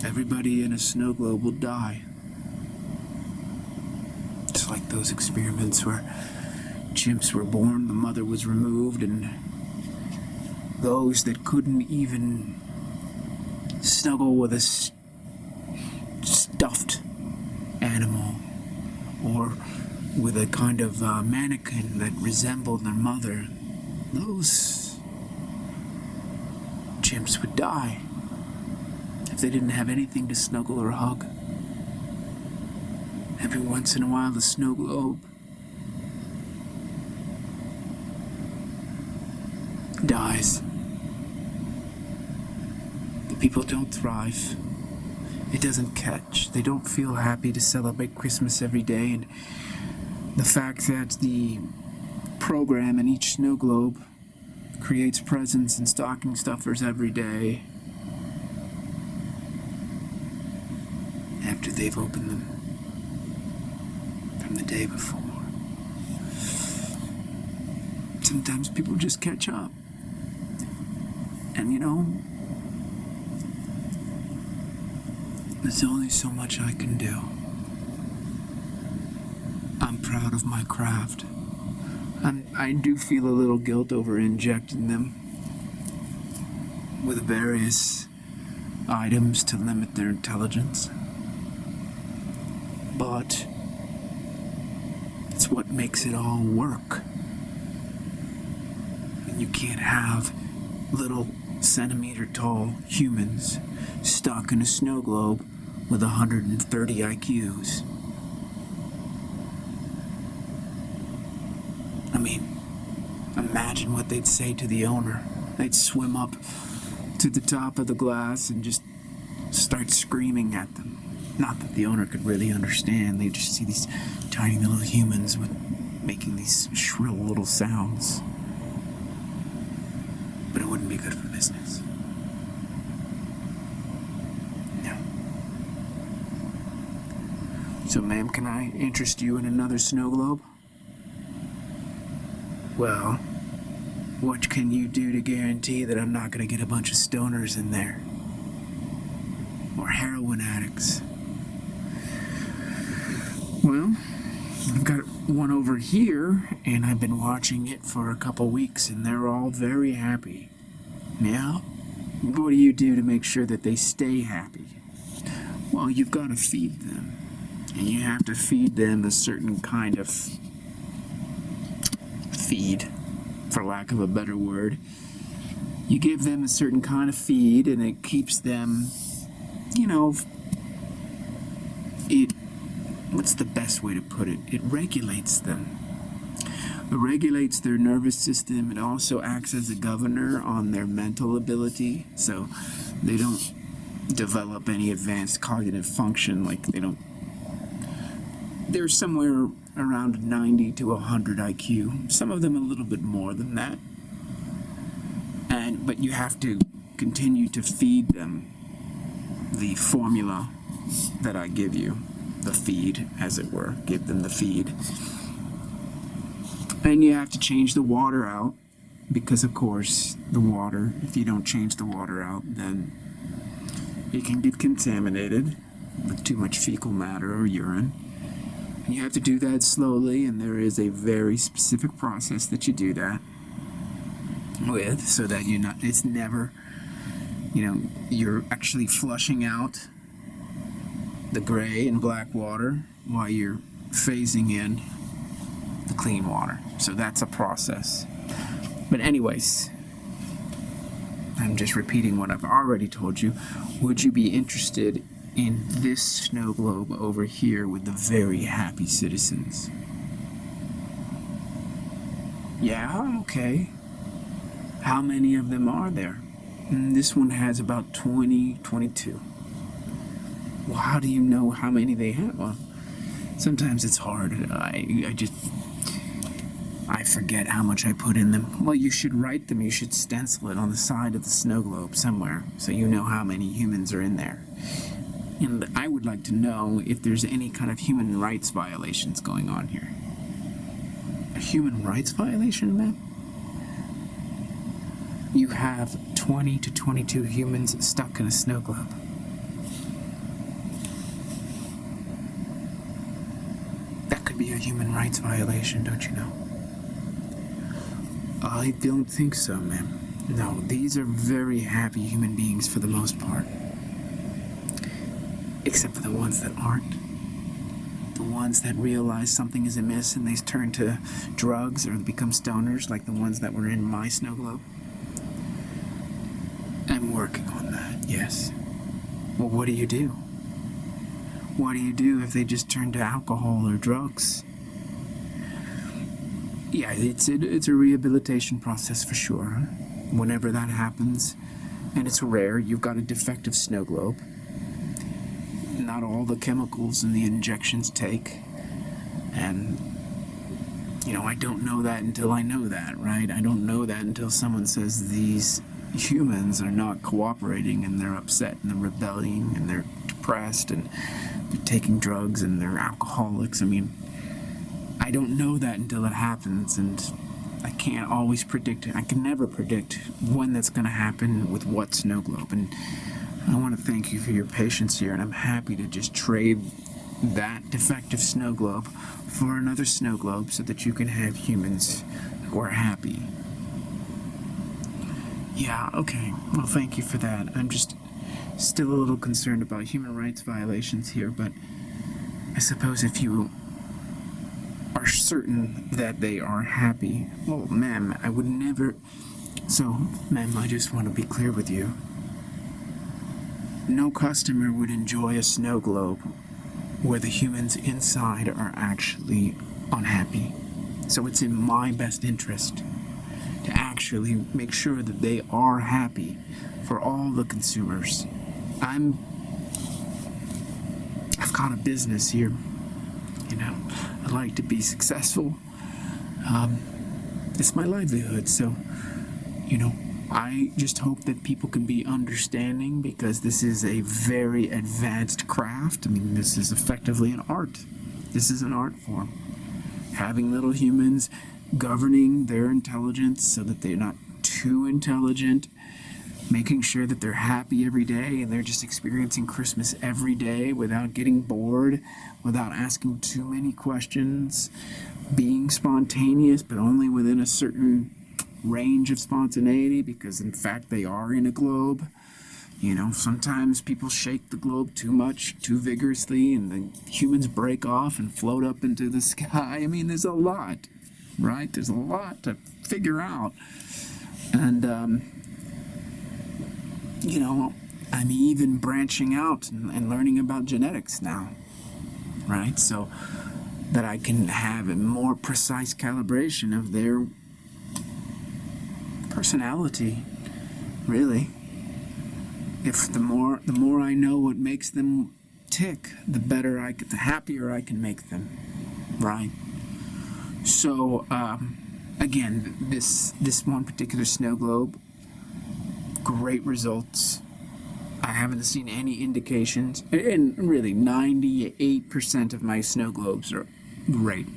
everybody in a snow globe will die. It's like those experiments where chimps were born, the mother was removed, and those that couldn't even snuggle with a stuffed animal or with a kind of mannequin that resembled their mother, those chimps would die if they didn't have anything to snuggle or hug. Every once in a while, the snow globe dies. The people don't thrive. It doesn't catch. They don't feel happy to celebrate Christmas every day, and the fact that the program in each snow globe creates presents and stocking stuffers every day after they've opened them from the day before. Sometimes people just catch up. And there's only so much I can do. I'm proud of my craft. I do feel a little guilt over injecting them with various items to limit their intelligence. But it's what makes it all work. And you can't have little centimeter-tall humans stuck in a snow globe with 130 IQs. I mean, imagine what they'd say to the owner. They'd swim up to the top of the glass and just start screaming at them. Not that the owner could really understand. They'd just see these tiny little humans making these shrill little sounds. But it wouldn't be good for business. No. So, ma'am, can I interest you in another snow globe? Well, what can you do to guarantee that I'm not going to get a bunch of stoners in there? Or heroin addicts? Well, I've got one over here, and I've been watching it for a couple weeks, and they're all very happy. Yeah? What do you do to make sure that they stay happy? Well, you've got to feed them. And you have to feed them a certain kind of feed, for lack of a better word. You give them a certain kind of feed, and it keeps them, what's the best way to put it? It regulates them. It regulates their nervous system. It also acts as a governor on their mental ability, so they don't develop any advanced cognitive function. Like they're somewhere around 90 to 100 IQ. Some of them a little bit more than that. But you have to continue to feed them the formula that I give you, the feed, as it were. Give them the feed. And you have to change the water out, because of course the water, if you don't change the water out, then it can get contaminated with too much fecal matter or urine. And you have to do that slowly, and there is a very specific process that you do that with, so that it's never, you're actually flushing out the gray and black water while you're phasing in the clean water. So that's a process. But anyways, I'm just repeating what I've already told you. Would you be interested in this snow globe over here with the very happy citizens? Yeah, okay. How many of them are there? This one has about 22. Well, how do you know how many they have? Well, sometimes it's hard. I forget how much I put in them. Well, you should write them. You should stencil it on the side of the snow globe somewhere, so you know how many humans are in there. And I would like to know if there's any kind of human rights violations going on here. A human rights violation, man? You have 20 to 22 humans stuck in a snow globe. That could be a human rights violation, don't you know? I don't think so, ma'am. No, these are very happy human beings for the most part. Except for the ones that aren't. The ones that realize something is amiss and they turn to drugs or become stoners, like the ones that were in my snow globe. I'm working on that, yes. Well, what do you do? What do you do if they just turn to alcohol or drugs? Yeah, it's a rehabilitation process for sure. Whenever that happens, and it's rare, you've got a defective snow globe. Not all the chemicals and the injections take. And, I don't know that until I know that, right? I don't know that until someone says these humans are not cooperating and they're upset and they're rebelling and they're depressed and they're taking drugs and they're alcoholics. I don't know that until it happens, and I can't always predict it. I can never predict when that's going to happen with what snow globe. And I want to thank you for your patience here, and I'm happy to just trade that defective snow globe for another snow globe so that you can have humans who are happy. Yeah, okay. Well, thank you for that. I'm just still a little concerned about human rights violations here, but I suppose if you are certain that they are happy, well, ma'am, I would never... So, ma'am, I just want to be clear with you. No customer would enjoy a snow globe where the humans inside are actually unhappy. So it's in my best interest to actually make sure that they are happy for all the consumers. I've got a business here. I like to be successful. It's my livelihood, so, I just hope that people can be understanding, because this is a very advanced craft. This is effectively an art. This is an art form. Having little humans governing their intelligence so that they're not too intelligent, making sure that they're happy every day and they're just experiencing Christmas every day without getting bored, without asking too many questions, being spontaneous but only within a certain range of spontaneity, because in fact they are in a globe. Sometimes people shake the globe too much, too vigorously, and the humans break off and float up into the sky. There's a lot, right? There's a lot to figure out. And, I'm even branching out and learning about genetics now, right? So that I can have a more precise calibration of their personality, really. If the more I know what makes them tick, the happier I can make them, right? So, again, this one particular snow globe, great results. I haven't seen any indications, and really 98% of my snow globes are great.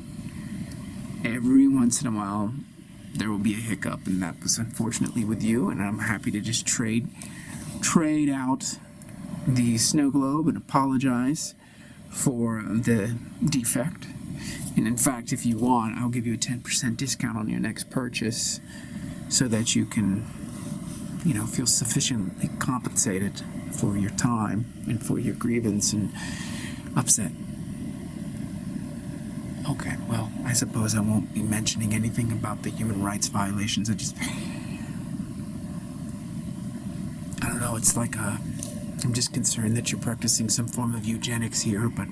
Every once in a while, there will be a hiccup, and that was unfortunately with you, and I'm happy to just trade out the snow globe and apologize for the defect. And in fact, if you want, I'll give you a 10% discount on your next purchase so that you can, feel sufficiently compensated for your time and for your grievance and upset. Okay, well, I suppose I won't be mentioning anything about the human rights violations. I don't know, it's like I'm just concerned that you're practicing some form of eugenics here, but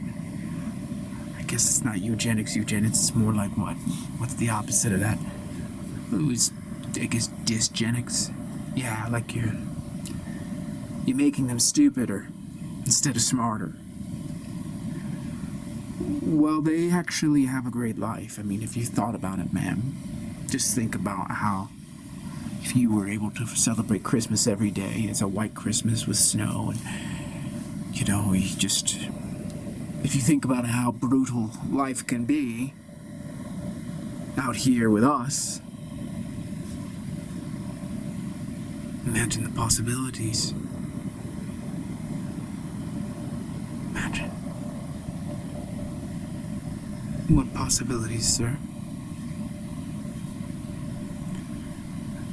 I guess it's not eugenics. It's more like what? What's the opposite of that? I guess dysgenics. Yeah, like you're making them stupider instead of smarter. Well, they actually have a great life. I mean, if you thought about it, ma'am, just think about how if you were able to celebrate Christmas every day as a white Christmas with snow, and if you think about how brutal life can be out here with us, imagine the possibilities. Imagine. What possibilities, sir?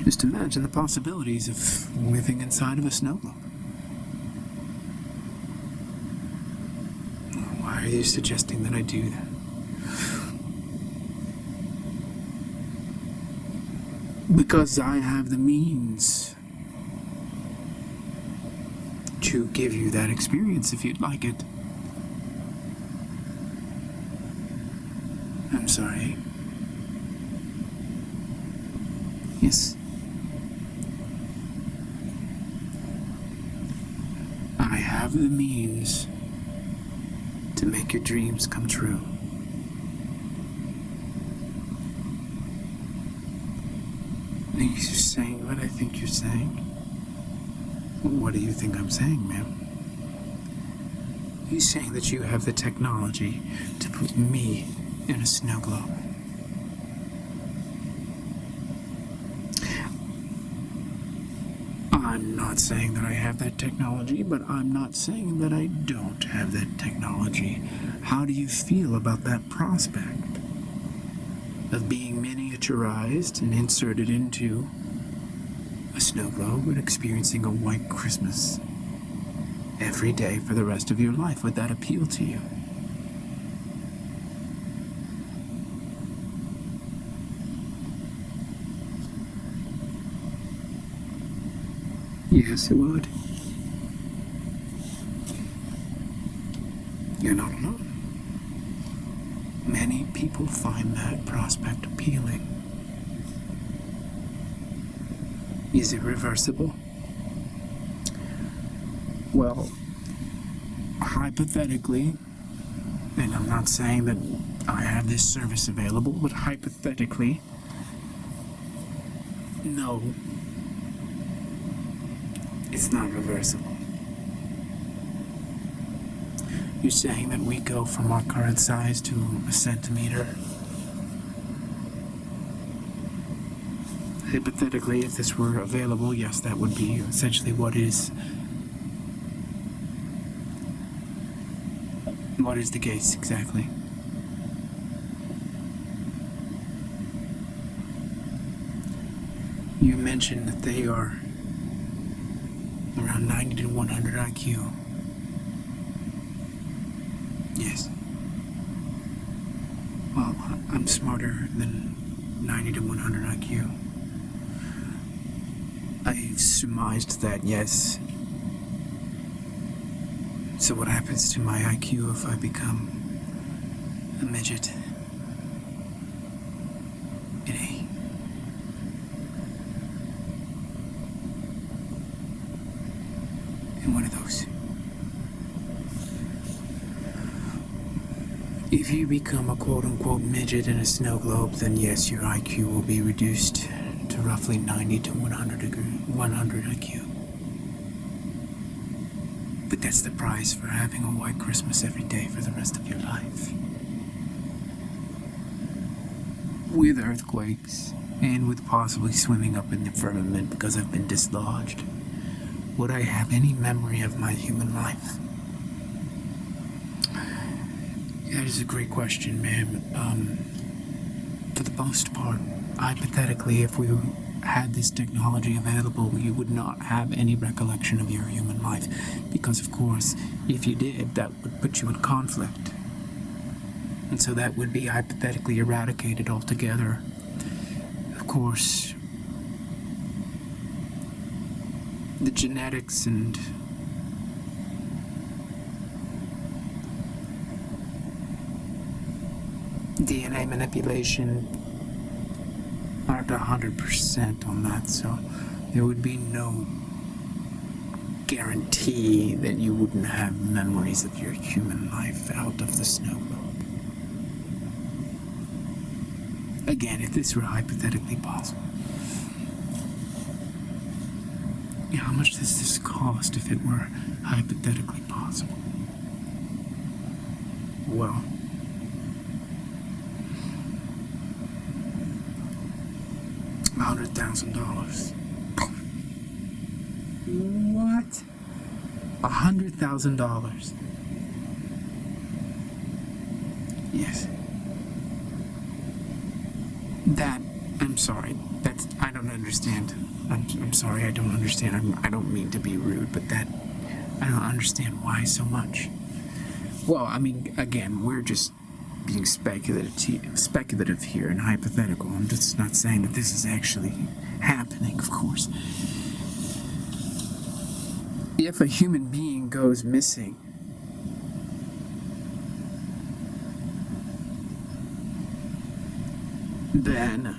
Just imagine the possibilities of living inside of a snow globe. Why are you suggesting that I do that? Because I have the means to give you that experience if you'd like it. I'm sorry. Yes. I have the means to make your dreams come true. Are you saying what I think you're saying? What do you think I'm saying, ma'am? You're saying that you have the technology to put me in a snow globe. I'm not saying that I have that technology, but I'm not saying that I don't have that technology. How do you feel about that prospect of being miniaturized and inserted into a snow globe and experiencing a white Christmas every day for the rest of your life? Would that appeal to you? Yes, it would. You're not alone. Many people find that prospect appealing. Is it reversible? Well, hypothetically, and I'm not saying that I have this service available, but hypothetically, no, it's not reversible. You're saying that we go from our current size to a centimeter. Hypothetically, if this were available, yes, that would be essentially what is the case exactly. You mentioned that they are around 90 to 100 IQ. Yes. Well, I'm smarter than 90 to 100 IQ. I surmised that, yes. So what happens to my IQ if I become a midget? If you become a quote-unquote midget in a snow globe, then yes, your IQ will be reduced to roughly 90 to 100 IQ. But that's the price for having a white Christmas every day for the rest of your life. With earthquakes, and with possibly swimming up in the firmament because I've been dislodged, would I have any memory of my human life? That is a great question, ma'am. For the most part, hypothetically, if we had this technology available, you would not have any recollection of your human life. Because, of course, if you did, that would put you in conflict. And so that would be hypothetically eradicated altogether. Of course, the genetics and DNA manipulation aren't 100% on that, so there would be no guarantee that you wouldn't have memories of your human life out of the snow globe. Again, if this were hypothetically possible. How much does this cost if it were hypothetically possible? Well, $100,000. What? $100,000. Yes. I'm sorry. I don't understand. I'm sorry, I don't understand. I don't mean to be rude, but I don't understand why so much. Well, I mean, again, we're just being speculative here and hypothetical. I'm just not saying that this is actually happening, of course. If a human being goes missing, then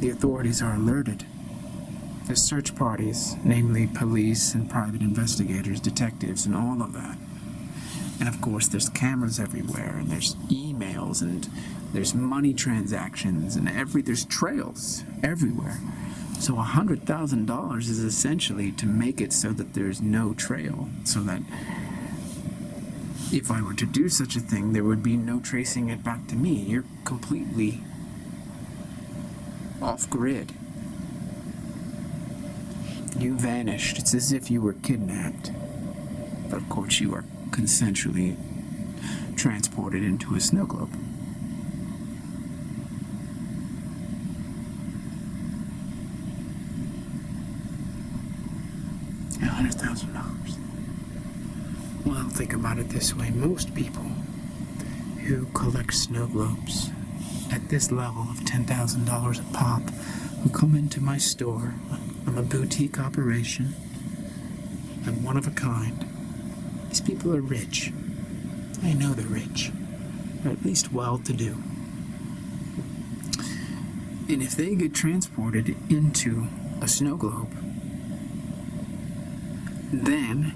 the authorities are alerted. The search parties, namely police and private investigators, detectives, and all of that. And of course, there's cameras everywhere, and there's emails, and there's money transactions, and there's trails everywhere. So $100,000 is essentially to make it so that there's no trail, so that if I were to do such a thing, there would be no tracing it back to me. You're completely off grid. You vanished. It's as if you were kidnapped. But of course, you are consensually transported into a snow globe. $100,000. Well, think about it this way. Most people who collect snow globes at this level of $10,000 a pop, who come into my store, I'm a boutique operation, I'm one of a kind. These people are rich. I know they're rich, or at least well-to-do. And if they get transported into a snow globe, then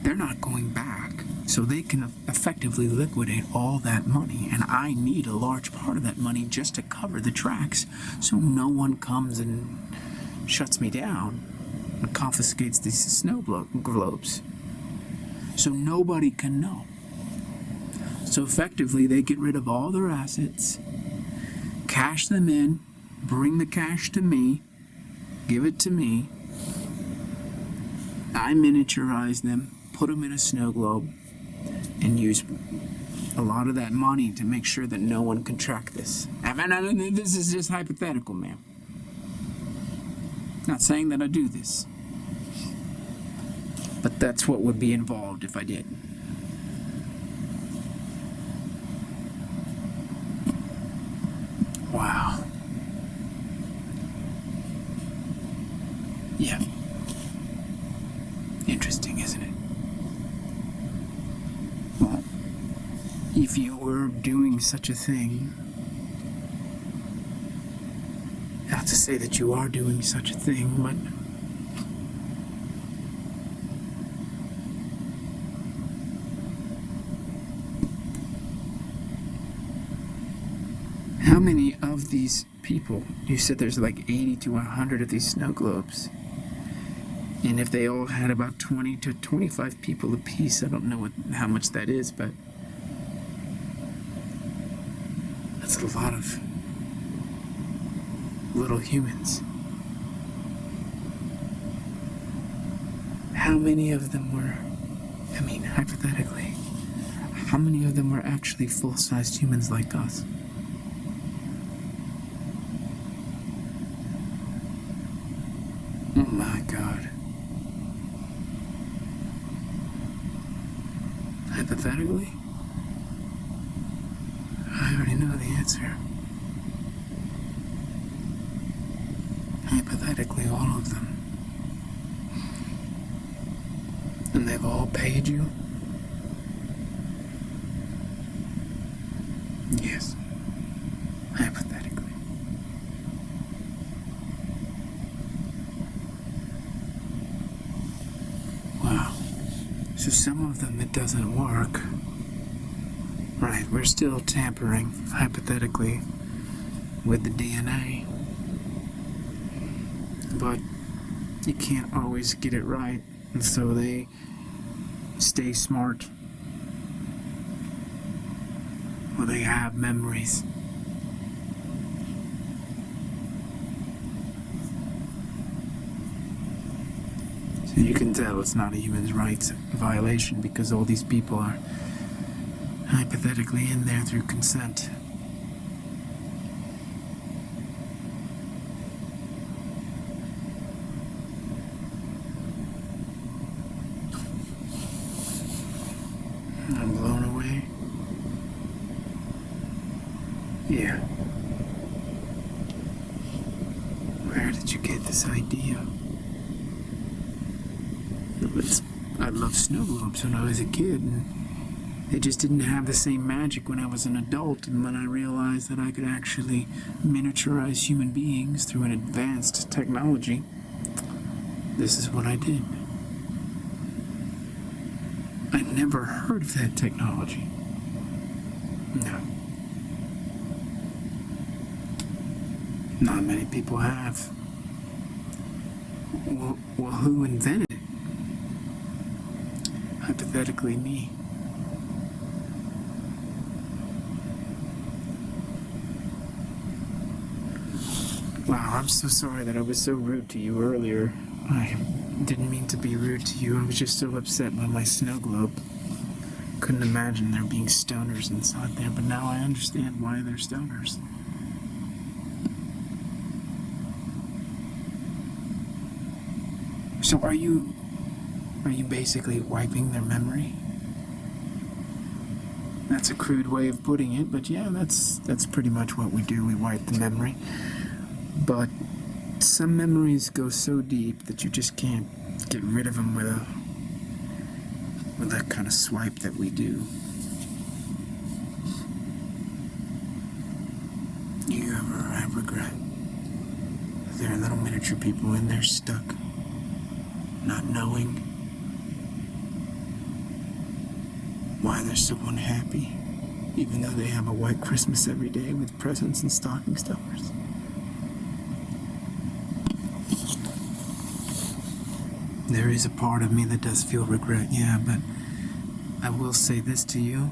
they're not going back. So they can effectively liquidate all that money, and I need a large part of that money just to cover the tracks, so no one comes and shuts me down and confiscates these snow globes. So nobody can know. So effectively, they get rid of all their assets, cash them in, bring the cash to me, give it to me, I miniaturize them, put them in a snow globe, and use a lot of that money to make sure that no one can track this. This is just hypothetical, ma'am. Not saying that I do this. But that's what would be involved if I did. Wow. Yeah. Interesting, isn't it? Well, if you were doing such a thing, not to say that you are doing such a thing, but How many of these people? You said there's like 80 to 100 of these snow globes. And if they all had about 20 to 25 people apiece, I don't know how much that is, but that's a lot of little humans. How many of them were, hypothetically, how many of them were actually full-sized humans like us? Oh my God. Hypothetically? I already know the answer. Hypothetically, all of them. And they've all paid you? Yes. Hypothetically. Wow. So some of them it doesn't work. Right, we're still tampering, hypothetically, with the DNA. But you can't always get it right, and so they stay smart. Well, they have memories. So you can tell it's not a human rights violation because all these people are hypothetically in there through consent. I'm blown away. Yeah. Where did you get this idea? I loved snow globes when I was a kid, and they just didn't have the same magic when I was an adult, and when I realized that I could actually miniaturize human beings through an advanced technology, this is what I did. I never heard of that technology. No. Not many people have. Well, who invented it? Hypothetically, me. Wow, I'm so sorry that I was so rude to you earlier. I didn't mean to be rude to you. I was just so upset by my snow globe. Couldn't imagine there being stoners inside there, but now I understand why they're stoners. So are you basically wiping their memory? That's a crude way of putting it, but yeah, that's pretty much what we do. We wipe the memory. But some memories go so deep that you just can't get rid of them with that kind of swipe that we do. You ever have regret? There are little miniature people in there stuck, not knowing why they're so unhappy, even though they have a white Christmas every day with presents and stocking stuffers. There is a part of me that does feel regret, yeah, but I will say this to you,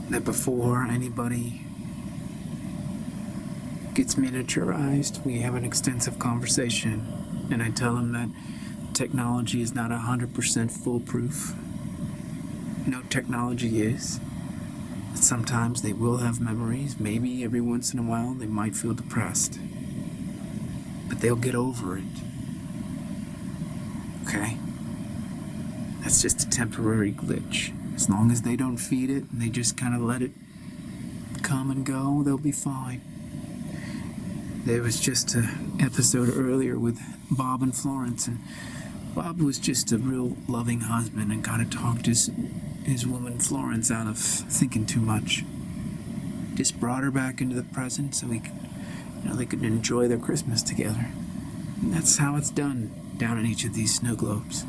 that before anybody gets miniaturized, we have an extensive conversation, and I tell them that technology is not 100% foolproof. No technology is. Sometimes they will have memories, maybe every once in a while they might feel depressed, but they'll get over it. Okay? That's just a temporary glitch. As long as they don't feed it and they just kind of let it come and go, they'll be fine. There was just an episode earlier with Bob and Florence, and Bob was just a real loving husband and kind of talked his woman Florence out of thinking too much. Just brought her back into the present so they could enjoy their Christmas together. And that's how it's done down in each of these snow globes.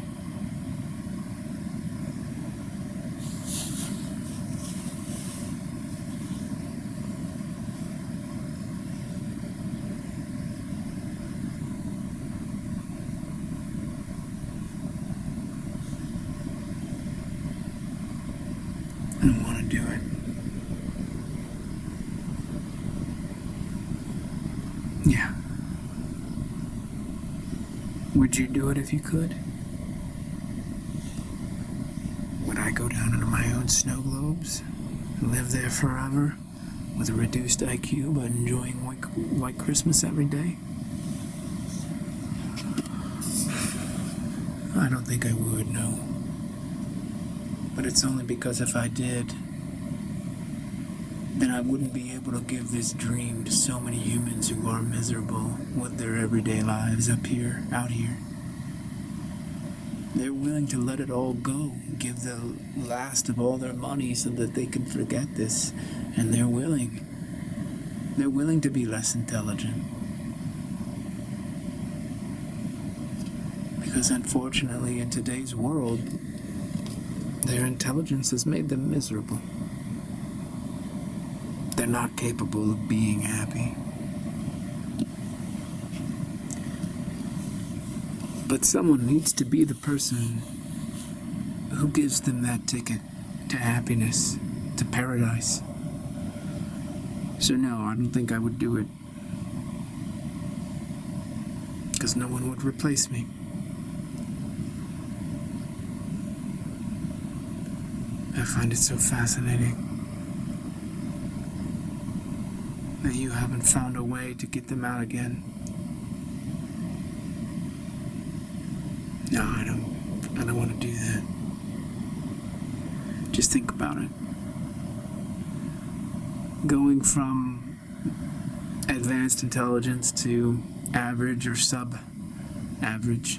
Yeah. Would you do it if you could? Would I go down into my own snow globes and live there forever with a reduced IQ but enjoying white Christmas every day? I don't think I would, no. But it's only because if I did, then I wouldn't be able to give this dream to so many humans who are miserable with their everyday lives out here. They're willing to let it all go, give the last of all their money so that they can forget this. And they're willing to be less intelligent. Because unfortunately, in today's world, their intelligence has made them miserable. They're not capable of being happy. But someone needs to be the person who gives them that ticket to happiness, to paradise. So no, I don't think I would do it. Because no one would replace me. I find it so fascinating that you haven't found a way to get them out again. No, I don't want to do that. Just think about it. Going from advanced intelligence to average or sub-average.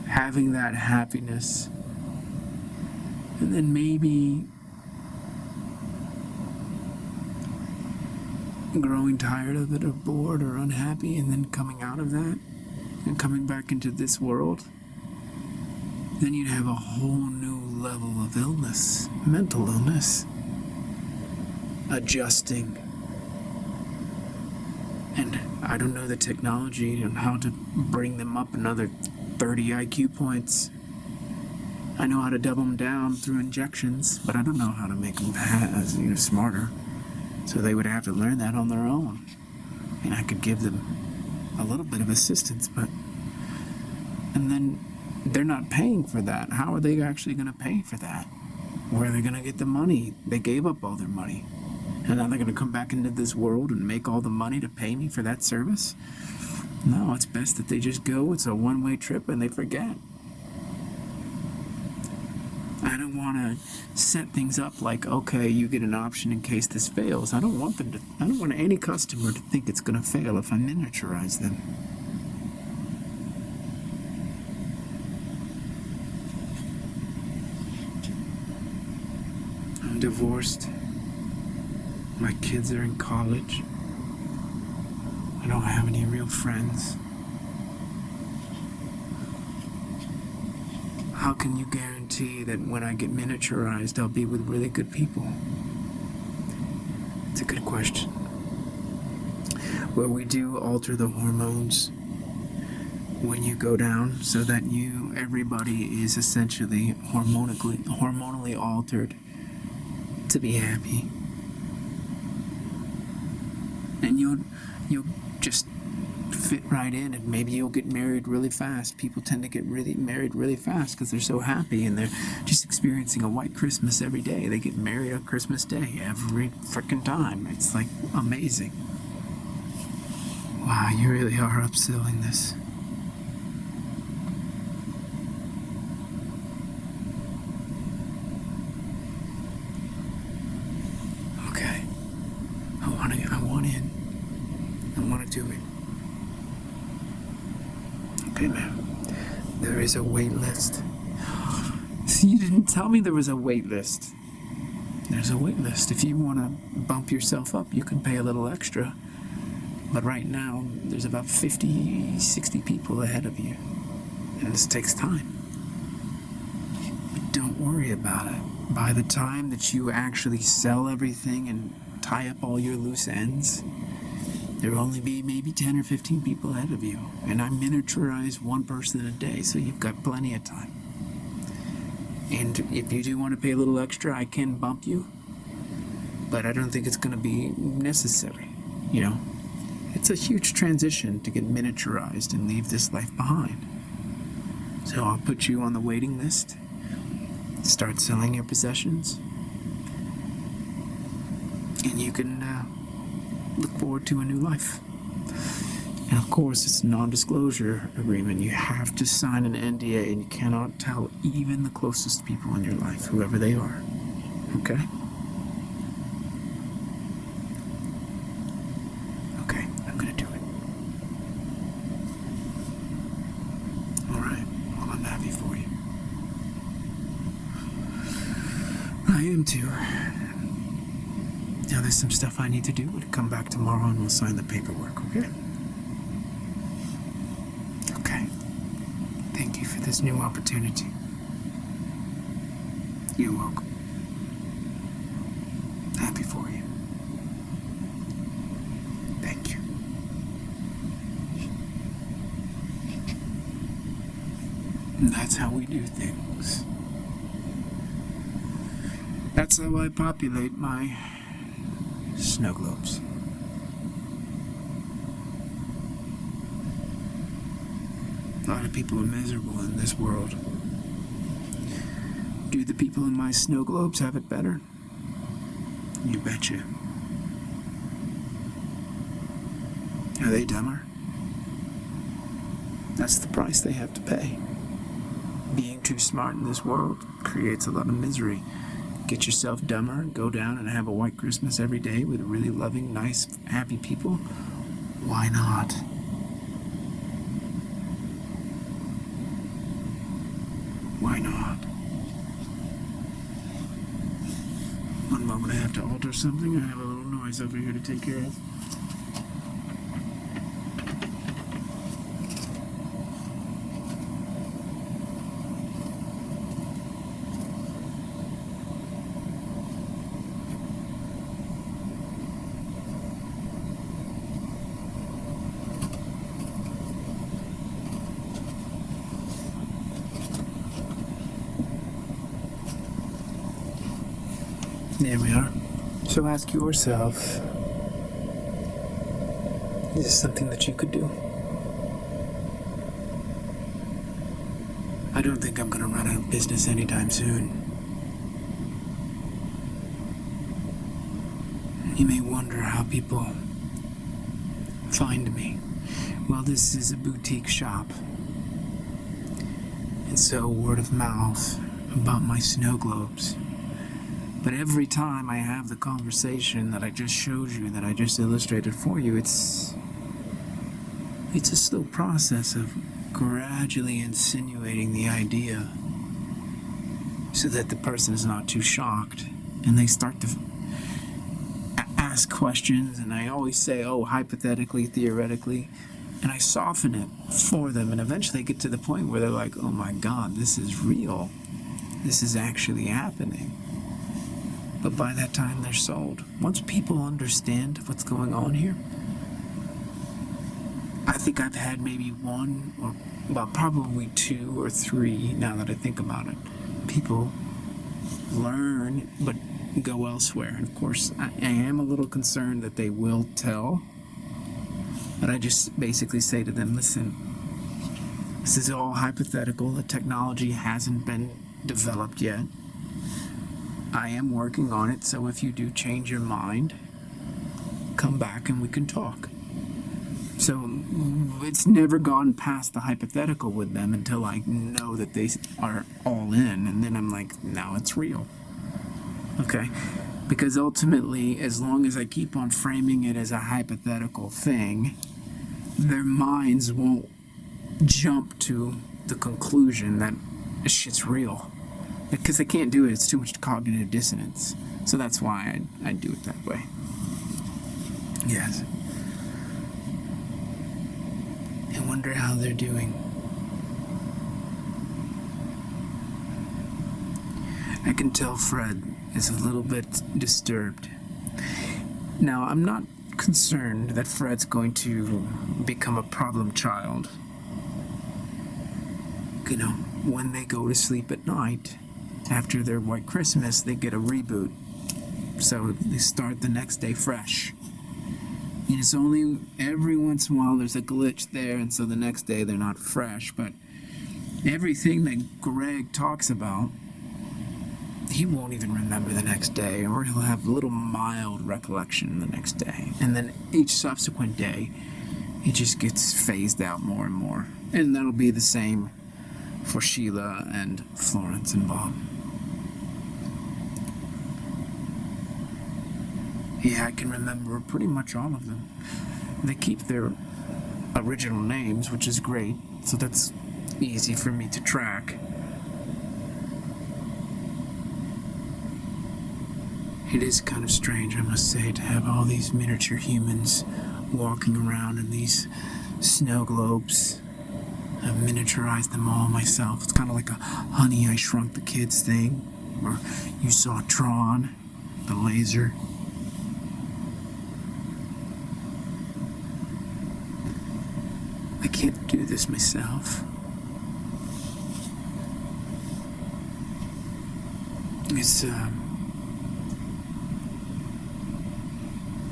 Having that happiness. And then maybe growing tired of it or bored or unhappy, and then coming out of that and coming back into this world, then you'd have a whole new level of illness, mental illness, adjusting. And I don't know the technology on how to bring them up another 30 IQ points. I know how to double them down through injections, but I don't know how to make them smarter. So they would have to learn that on their own. And I could give them a little bit of assistance, and then they're not paying for that. How are they actually going to pay for that? Where are they going to get the money? They gave up all their money. And now they're going to come back into this world and make all the money to pay me for that service? No, it's best that they just go. It's a one-way trip and they forget. I don't want to set things up like, okay, you get an option in case this fails. I don't want any customer to think it's going to fail if I miniaturize them. I'm divorced. My kids are in college. I don't have any real friends. How can you guarantee that when I get miniaturized, I'll be with really good people? It's a good question. Well, we do alter the hormones when you go down so that everybody is essentially hormonally altered to be happy. And you'll just fit right in, and maybe you'll get married really fast. People tend to get married really fast because they're so happy and they're just experiencing a white Christmas every day. They get married on Christmas Day every frickin' time. It's like amazing. Wow, you really are upselling this. Okay. I want in. I want to do it. Okay, ma'am. There is a wait list. See, you didn't tell me there was a wait list. There's a wait list. If you want to bump yourself up, you can pay a little extra. But right now, there's about 50, 60 people ahead of you. And this takes time. But don't worry about it. By the time that you actually sell everything and tie up all your loose ends, there will only be maybe 10 or 15 people ahead of you. And I miniaturize one person a day, so you've got plenty of time. And if you do want to pay a little extra, I can bump you. But I don't think it's going to be necessary, It's a huge transition to get miniaturized and leave this life behind. So I'll put you on the waiting list. Start selling your possessions. And you can look forward to a new life. And of course, it's a non-disclosure agreement. You have to sign an NDA, and you cannot tell even the closest people in your life, whoever they are. Okay? Okay, I'm gonna do it. Alright, well, I'm happy for you. I am too. Now there's some stuff I need to do. We'll come back tomorrow and we'll sign the paperwork, okay? Okay. Thank you for this new opportunity. You're welcome. Happy for you. Thank you. And that's how we do things. That's how I populate my snow globes. A lot of people are miserable in this world. Do the people in my snow globes have it better? You betcha. Are they dumber? That's the price they have to pay. Being too smart in this world creates a lot of misery. Get yourself dumber, go down and have a white Christmas every day with really loving, nice, happy people. Why not? Why not? One moment I have to alter something. I have a little noise over here to take care of. There we are. So ask yourself, is this something that you could do? I don't think I'm going to run out of business anytime soon. You may wonder how people find me. Well, this is a boutique shop. And so word of mouth about my snow globes. But every time I have the conversation that I just showed you, that I just illustrated for you, it's a slow process of gradually insinuating the idea so that the person is not too shocked. And they start to ask questions, and I always say, oh, hypothetically, theoretically, and I soften it for them, and eventually get to the point where they're like, oh my God, this is real. This is actually happening. But by that time, they're sold. Once people understand what's going on here, I think I've had maybe one, or well, probably two or three, now that I think about it. People learn, but go elsewhere. And of course, I am a little concerned that they will tell. But I just basically say to them, listen, this is all hypothetical. The technology hasn't been developed yet. I am working on it, so if you do change your mind, come back and we can talk. So it's never gone past the hypothetical with them until I know that they are all in, and then I'm like, now it's real. Okay? Because ultimately, as long as I keep on framing it as a hypothetical thing, their minds won't jump to the conclusion that this shit's real. Because they can't do it, it's too much cognitive dissonance. So that's why I do it that way. Yes. I wonder how they're doing. I can tell Fred is a little bit disturbed. Now, I'm not concerned that Fred's going to become a problem child. You know, when they go to sleep at night, after their white Christmas, they get a reboot. So they start the next day fresh. And it's only every once in a while there's a glitch there, and so the next day they're not fresh. But everything that Greg talks about, he won't even remember the next day, or he'll have little mild recollection the next day. And then each subsequent day, it just gets phased out more and more. And that'll be the same for Sheila and Florence and Bob. Yeah, I can remember pretty much all of them. They keep their original names, which is great, so that's easy for me to track. It is kind of strange, I must say, to have all these miniature humans walking around in these snow globes. I've miniaturized them all myself. It's kind of like a Honey, I Shrunk the Kids thing, or you saw Tron, the laser. I can't do this myself. It's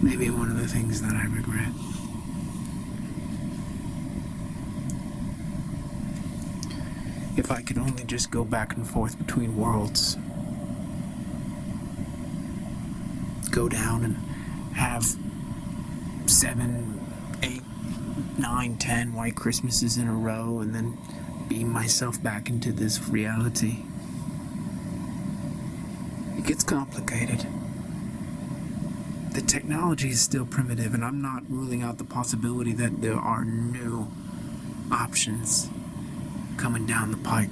maybe one of the things that I regret. If I could only just go back and forth between worlds, go down and have 7, 8, 9, 10 white Christmases in a row, and then beam myself back into this reality. It gets complicated. The technology is still primitive, and I'm not ruling out the possibility that there are new options coming down the pike.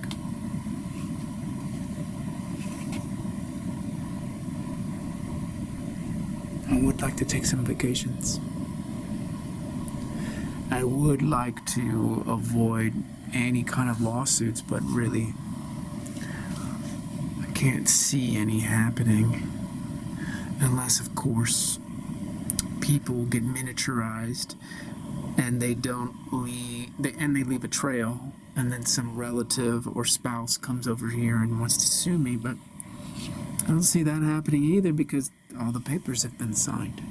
I would like to take some vacations. I would like to avoid any kind of lawsuits, but really, I can't see any happening. Unless, of course, people get miniaturized and they leave a trail, and then some relative or spouse comes over here and wants to sue me, but I don't see that happening either because all the papers have been signed.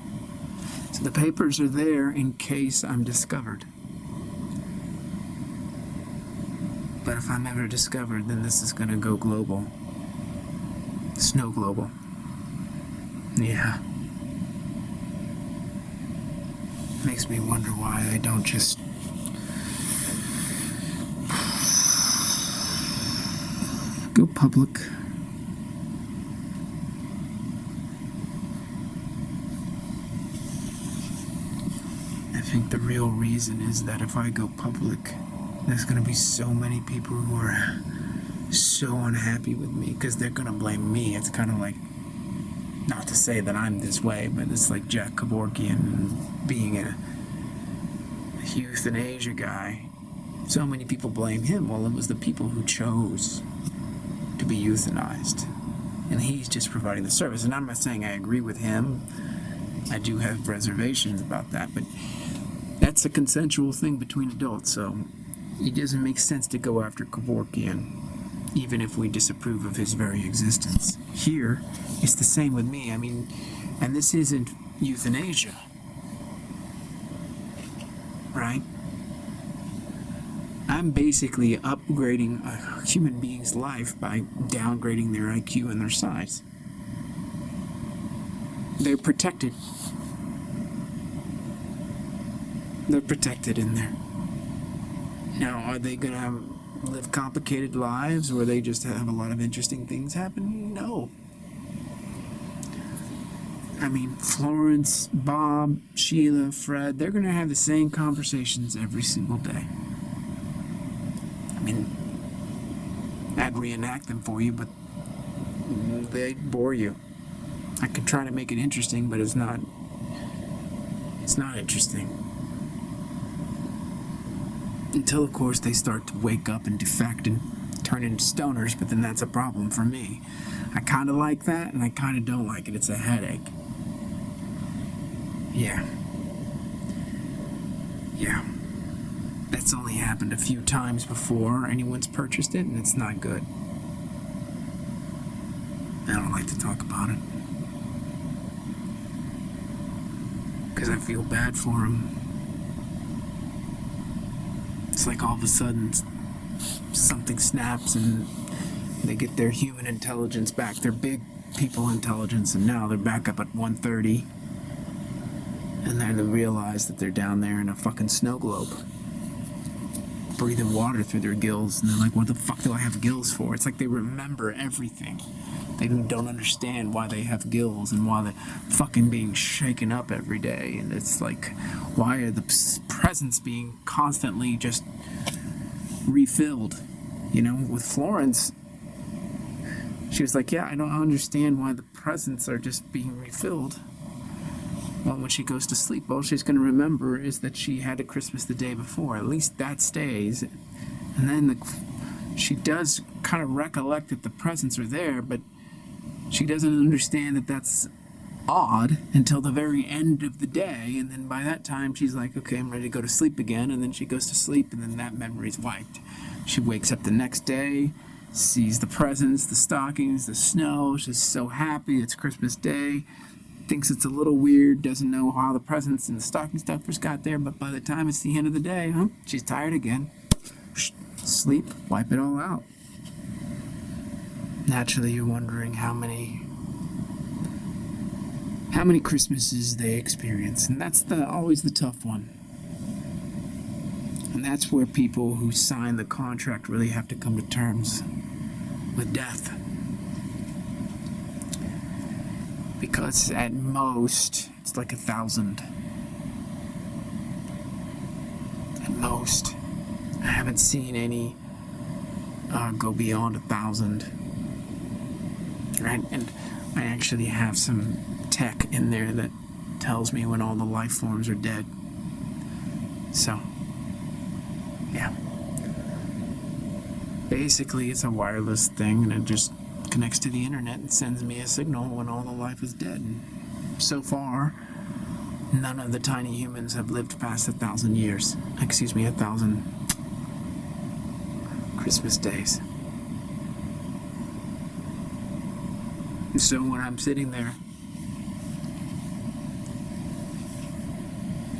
So the papers are there in case I'm discovered. But if I'm ever discovered, then this is going to go global. Snow global. Yeah. Makes me wonder why I don't just go public. I think the real reason is that if I go public, there's going to be so many people who are so unhappy with me because they're going to blame me. It's kind of like, not to say that I'm this way, but it's like Jack Kevorkian being a euthanasia guy. So many people blame him. Well, it was the people who chose to be euthanized, and he's just providing the service. And I'm not saying I agree with him. I do have reservations about that, but that's a consensual thing between adults, so it doesn't make sense to go after Kevorkian, even if we disapprove of his very existence. Here, it's the same with me. I mean, and this isn't euthanasia, right? I'm basically upgrading a human being's life by downgrading their IQ and their size. They're protected. They're protected in there. Now, are they going to live complicated lives where they just have a lot of interesting things happen? No. I mean, Florence, Bob, Sheila, Fred, they're going to have the same conversations every single day. I mean, I'd reenact them for you, but they'd bore you. I could try to make it interesting, but it's not interesting. Until, of course, they start to wake up and defect and turn into stoners, but then that's a problem for me. I kind of like that, and I kind of don't like it. It's a headache. Yeah. That's only happened a few times before anyone's purchased it, and it's not good. I don't like to talk about it. because I feel bad for them. It's like all of a sudden something snaps and they get their human intelligence back, their big people intelligence, and now they're back up at 1:30, and then they realize that they're down there in a fucking snow globe, breathing water through their gills, and they're like, what the fuck do I have gills for? It's like they remember everything. They don't understand why they have gills and why they're fucking being shaken up every day, and it's like, why are the presents being constantly just refilled? You know, with Florence, she was like, yeah, I don't understand why the presents are just being refilled. Well, when she goes to sleep, all she's going to remember is that she had a Christmas the day before. At least that stays. And then she does kind of recollect that the presents are there, but she doesn't understand that that's odd until the very end of the day. And then by that time, she's like, okay, I'm ready to go to sleep again. And then she goes to sleep, and then that memory's wiped. She wakes up the next day, sees the presents, the stockings, the snow. She's so happy. It's Christmas Day. Thinks it's a little weird, doesn't know how the presents and the stocking stuffers got there, but by the time it's the end of the day, she's tired again. Sleep, wipe it all out. Naturally, you're wondering how many Christmases they experience, and that's always the tough one. And that's where people who sign the contract really have to come to terms with death. Because at most, it's like 1,000. At most. I haven't seen any go beyond 1,000. Right? And I actually have some tech in there that tells me when all the life forms are dead. So, yeah. Basically, it's a wireless thing, and it just connects to the internet and sends me a signal when all the life is dead. And so far, none of the tiny humans have lived past 1,000 years. 1,000 Christmas days. And so when I'm sitting there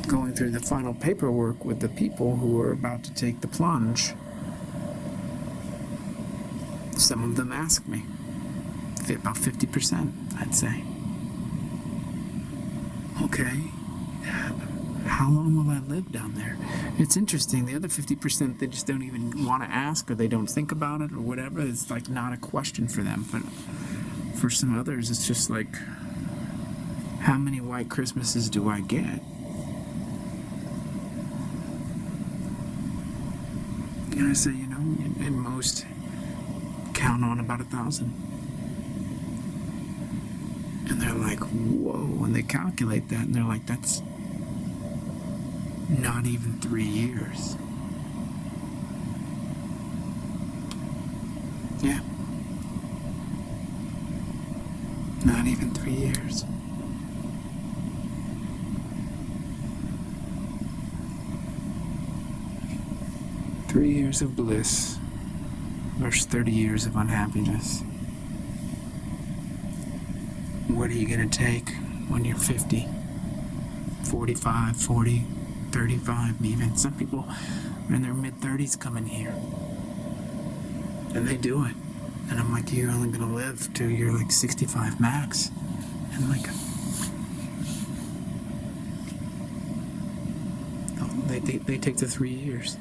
going through the final paperwork with the people who are about to take the plunge, some of them ask me, about 50%, I'd say. Okay, how long will I live down there? It's interesting, the other 50%, they just don't even want to ask, or they don't think about it, or whatever. It's like not a question for them. But for some others, it's just like, how many white Christmases do I get? And I say, in most, count on about 1,000. And they're like, whoa, and they calculate that, and they're like, that's not even 3 years. Yeah. Not even 3 years. Three years of bliss versus 30 years of unhappiness. What are you going to take when you're 50, 45, 40, 35 even? Some people are in their mid-30s coming here. And they do it. And I'm like, you're only going to live till you're like 65 max. And like, they take the 3 years.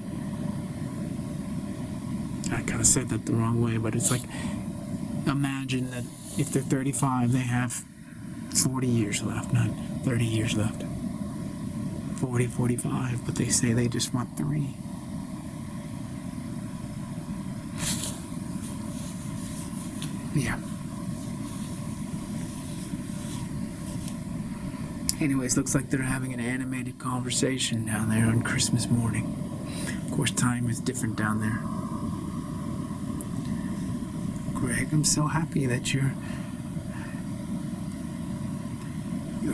I kind of said that the wrong way, but it's like, imagine that if they're 35, they have 40 years left, not 30 years left. 40, 45, but they say they just want 3. Yeah. Anyways, looks like they're having an animated conversation down there on Christmas morning. Of course, time is different down there. Greg, I'm so happy that you're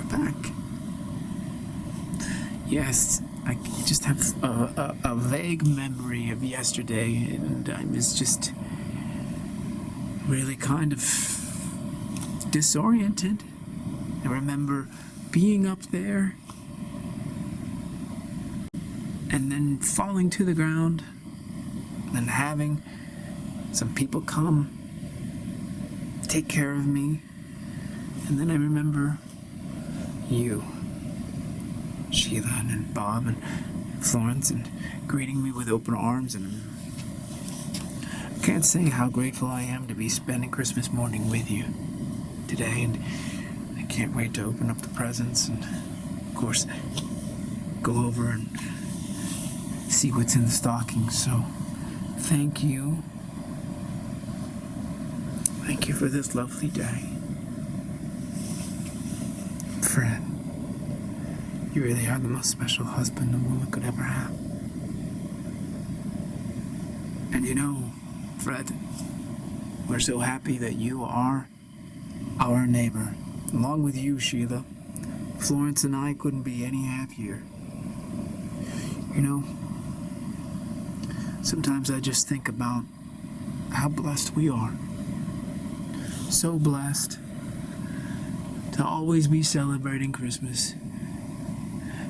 back. Yes, I just have a vague memory of yesterday, and I was just really kind of disoriented. I remember being up there and then falling to the ground, and having some people come take care of me. And then I remember you, Sheila, and Bob, and Florence, and greeting me with open arms. And I can't say how grateful I am to be spending Christmas morning with you today. And I can't wait to open up the presents and, of course, go over and see what's in the stocking. So thank you. Thank you for this lovely day. Fred, you really are the most special husband a woman could ever have. And you know, Fred, we're so happy that you are our neighbor. Along with you, Sheila, Florence and I couldn't be any happier. You know, sometimes I just think about how blessed we are. So blessed to always be celebrating Christmas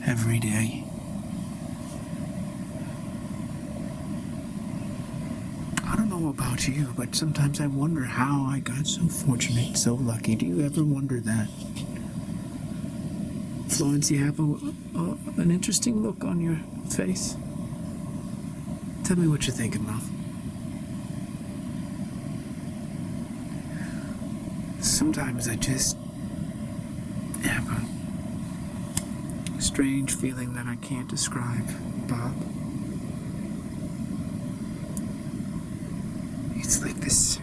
every day. I don't know about you, but sometimes I wonder how I got so fortunate, so lucky. Do you ever wonder that? Florence, you have an interesting look on your face. Tell me what you're thinking of. Sometimes I just have a strange feeling that I can't describe, Bob. It's like this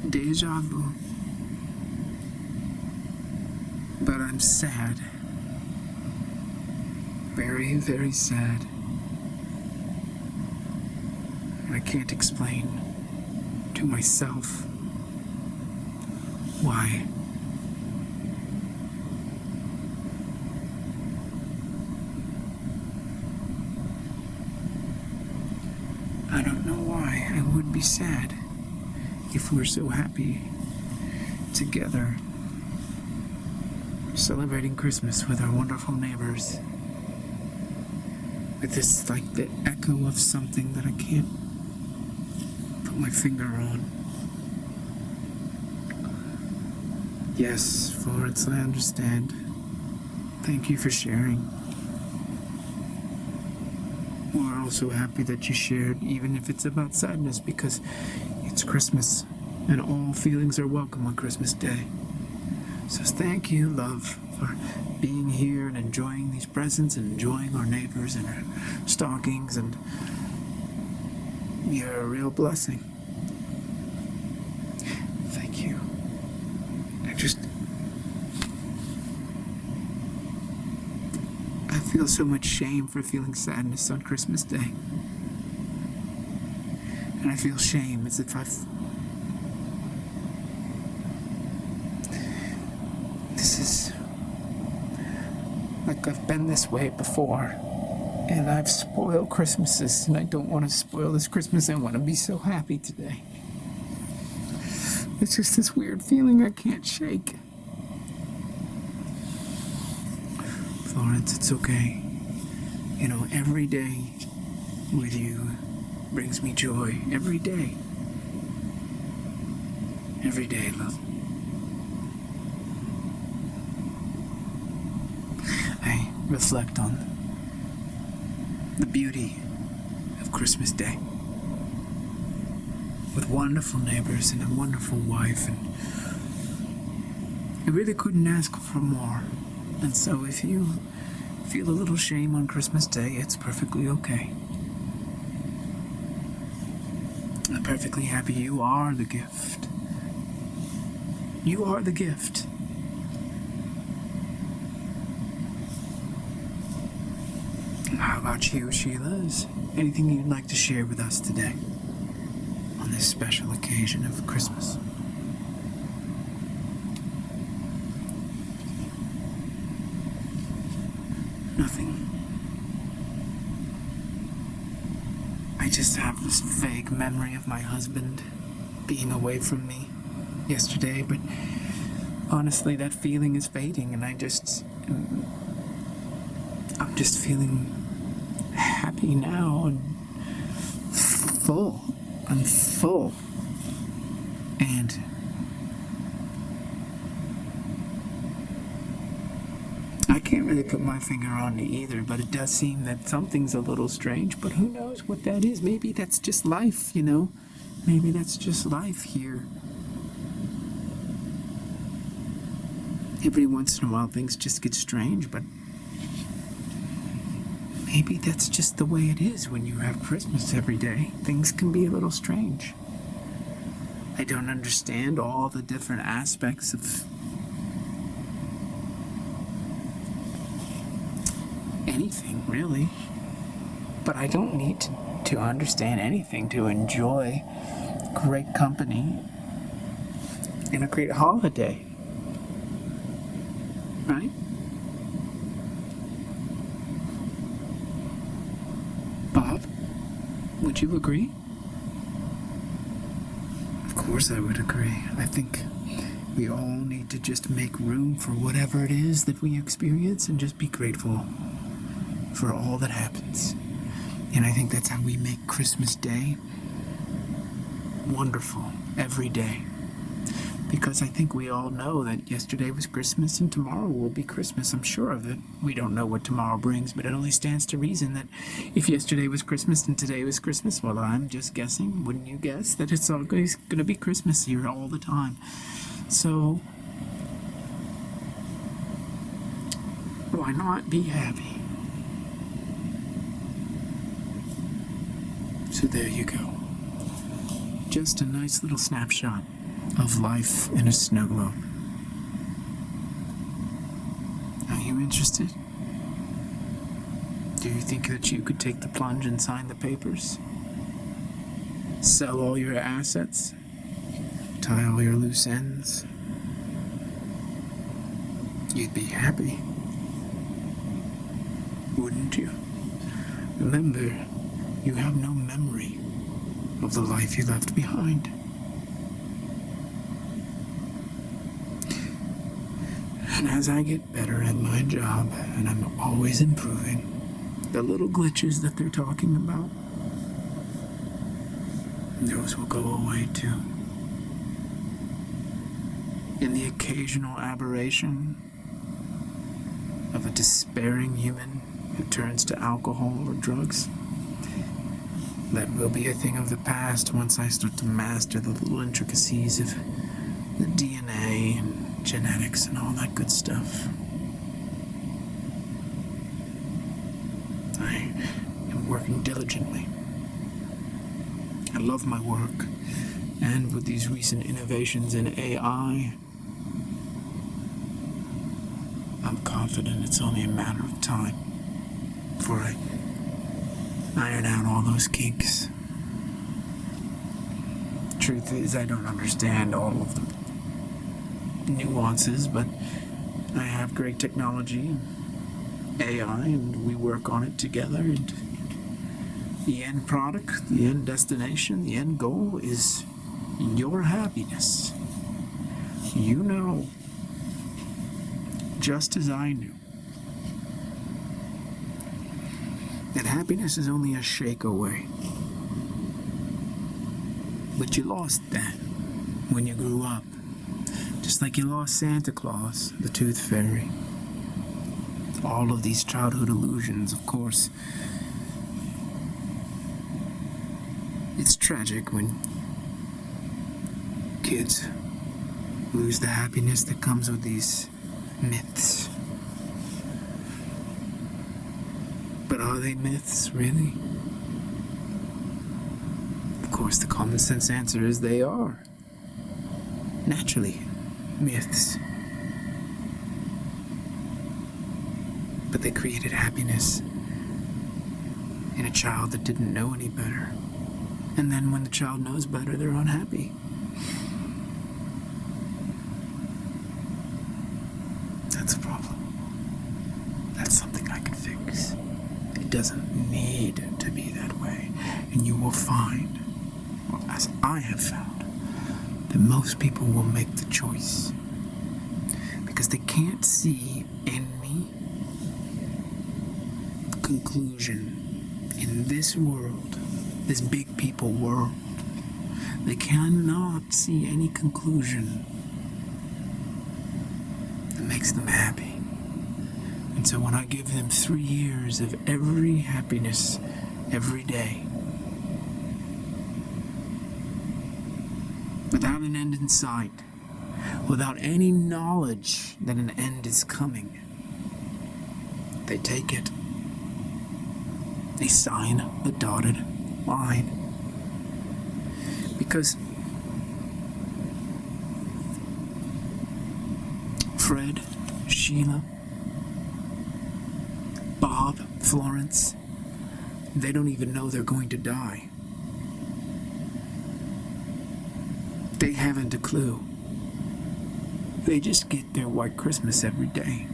deja vu. But I'm sad. Very, very sad. And I can't explain to myself why. I don't know why I would be sad if we're so happy together, celebrating Christmas with our wonderful neighbors, with this, like, the echo of something that I can't put my finger on. Yes, Florence, I understand. Thank you for sharing. We're also happy that you shared, even if it's about sadness, because it's Christmas, and all feelings are welcome on Christmas Day. So thank you, love, for being here and enjoying these presents and enjoying our neighbors and our stockings, and you're a real blessing. Thank you. I feel so much shame for feeling sadness on Christmas Day. And I feel shame as if this is like I've been this way before. And I've spoiled Christmases, and I don't want to spoil this Christmas. I want to be so happy today. It's just this weird feeling I can't shake. Florence, it's okay. You know, every day with you brings me joy. Every day. Every day, love. I reflect on the beauty of Christmas Day, with wonderful neighbors and a wonderful wife, and I really couldn't ask for more. And so if you feel a little shame on Christmas Day, it's perfectly okay. I'm perfectly happy. You are the gift. You are the gift. How about you, Sheila? Is anything you'd like to share with us today on this special occasion of Christmas? Nothing. I just have this vague memory of my husband being away from me yesterday, but honestly, that feeling is fading, and I just I'm just feeling happy now and full. I'm full. And I can't really put my finger on it either, but it does seem that something's a little strange, but who knows what that is? Maybe that's just life, you know? Maybe that's just life here. Every once in a while things just get strange, but maybe that's just the way it is when you have Christmas every day. Things can be a little strange. I don't understand all the different aspects of anything, really. But I don't need to understand anything to enjoy great company and a great holiday. Right? Bob, would you agree? Of course I would agree. I think we all need to just make room for whatever it is that we experience and just be grateful for all that happens. And I think that's how we make Christmas Day wonderful every day. Because I think we all know that yesterday was Christmas and tomorrow will be Christmas. I'm sure of it. We don't know what tomorrow brings, but it only stands to reason that if yesterday was Christmas and today was Christmas, well, I'm just guessing, wouldn't you guess, that it's always going to be Christmas here all the time. So, why not be happy? So there you go. Just a nice little snapshot of life in a snow globe. Are you interested? Do you think that you could take the plunge and sign the papers? Sell all your assets? Tie all your loose ends? You'd be happy, wouldn't you? Remember, you have no memory of the life you left behind. And as I get better at my job, and I'm always improving, the little glitches that they're talking about, those will go away too. And the occasional aberration of a despairing human who turns to alcohol or drugs, that will be a thing of the past once I start to master the little intricacies of the DNA and genetics and all that good stuff. I am working diligently. I love my work, and with these recent innovations in AI, I'm confident it's only a matter of time before I iron out all those kinks. Truth is, I don't understand all of the nuances, but I have great technology, AI, and we work on it together, and the end product, the end destination, the end goal is your happiness. You know, just as I knew, that happiness is only a shake away. But you lost that when you grew up. Just like you lost Santa Claus, the Tooth Fairy. All of these childhood illusions, of course. It's tragic when kids lose the happiness that comes with these myths. But are they myths, really? Of course, the common sense answer is they are. Naturally, myths. But they created happiness in a child that didn't know any better. And then when the child knows better, they're unhappy. That's a problem. That's something I can fix. It doesn't need to be that way. And you will find, well, as I have found, that most people will make the choice because they can't see in me conclusion in this world, this big people world. They cannot see any conclusion that makes them happy. And so when I give them 3 years of every happiness every day, without an end in sight, without any knowledge that an end is coming, they take it. They sign the dotted line. Because Fred, Sheila, Bob, Florence, they don't even know they're going to die. They haven't a clue. They just get their white Christmas every day.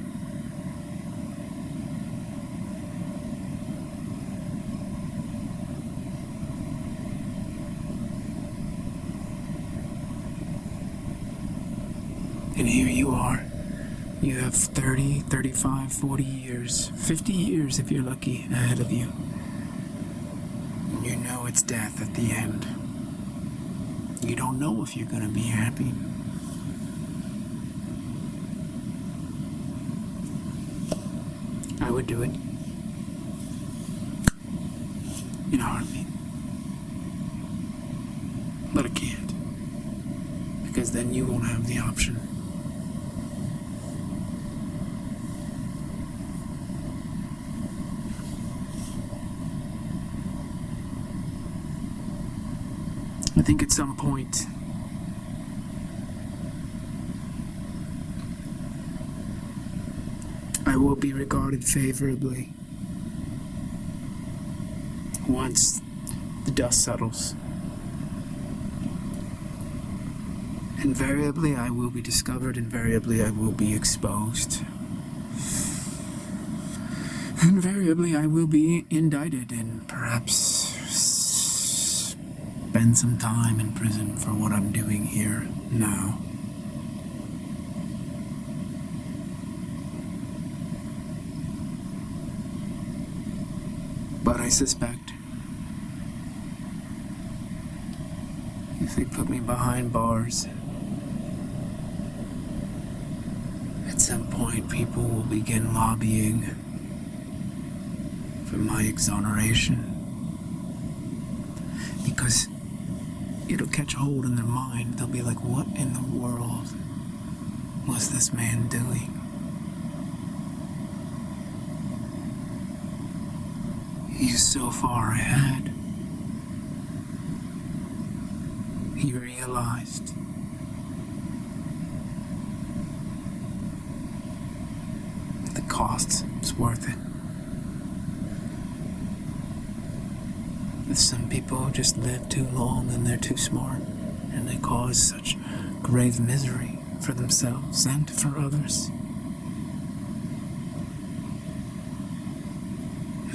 And here you are. You have 30, 35, 40 years, 50 years if you're lucky ahead of you. And you know it's death at the end. You don't know if you're going to be happy. I would do it in a heartbeat. But I can't. Because then you won't have the option. I think at some point I will be regarded favorably once the dust settles. Invariably I will be discovered, invariably I will be exposed. Invariably I will be indicted and perhaps spend some time in prison for what I'm doing here now. But I suspect if they put me behind bars, at some point people will begin lobbying for my exoneration. Because it'll catch hold in their mind. They'll be like, what in the world was this man doing? He's so far ahead. He realized the cost is worth it. Some people just live too long and they're too smart, and they cause such grave misery for themselves and for others.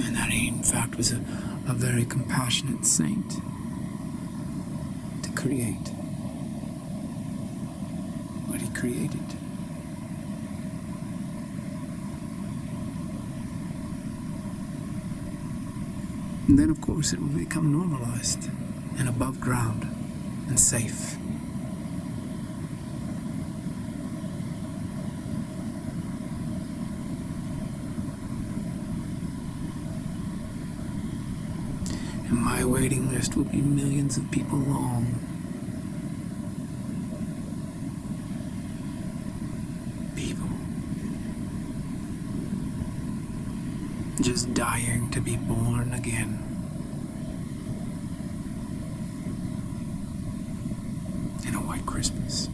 And that he, in fact, was a very compassionate saint to create what he created. And then, of course, it will become normalized and above ground and safe. And my waiting list will be millions of people long. People just dying to be born again. In a white Christmas.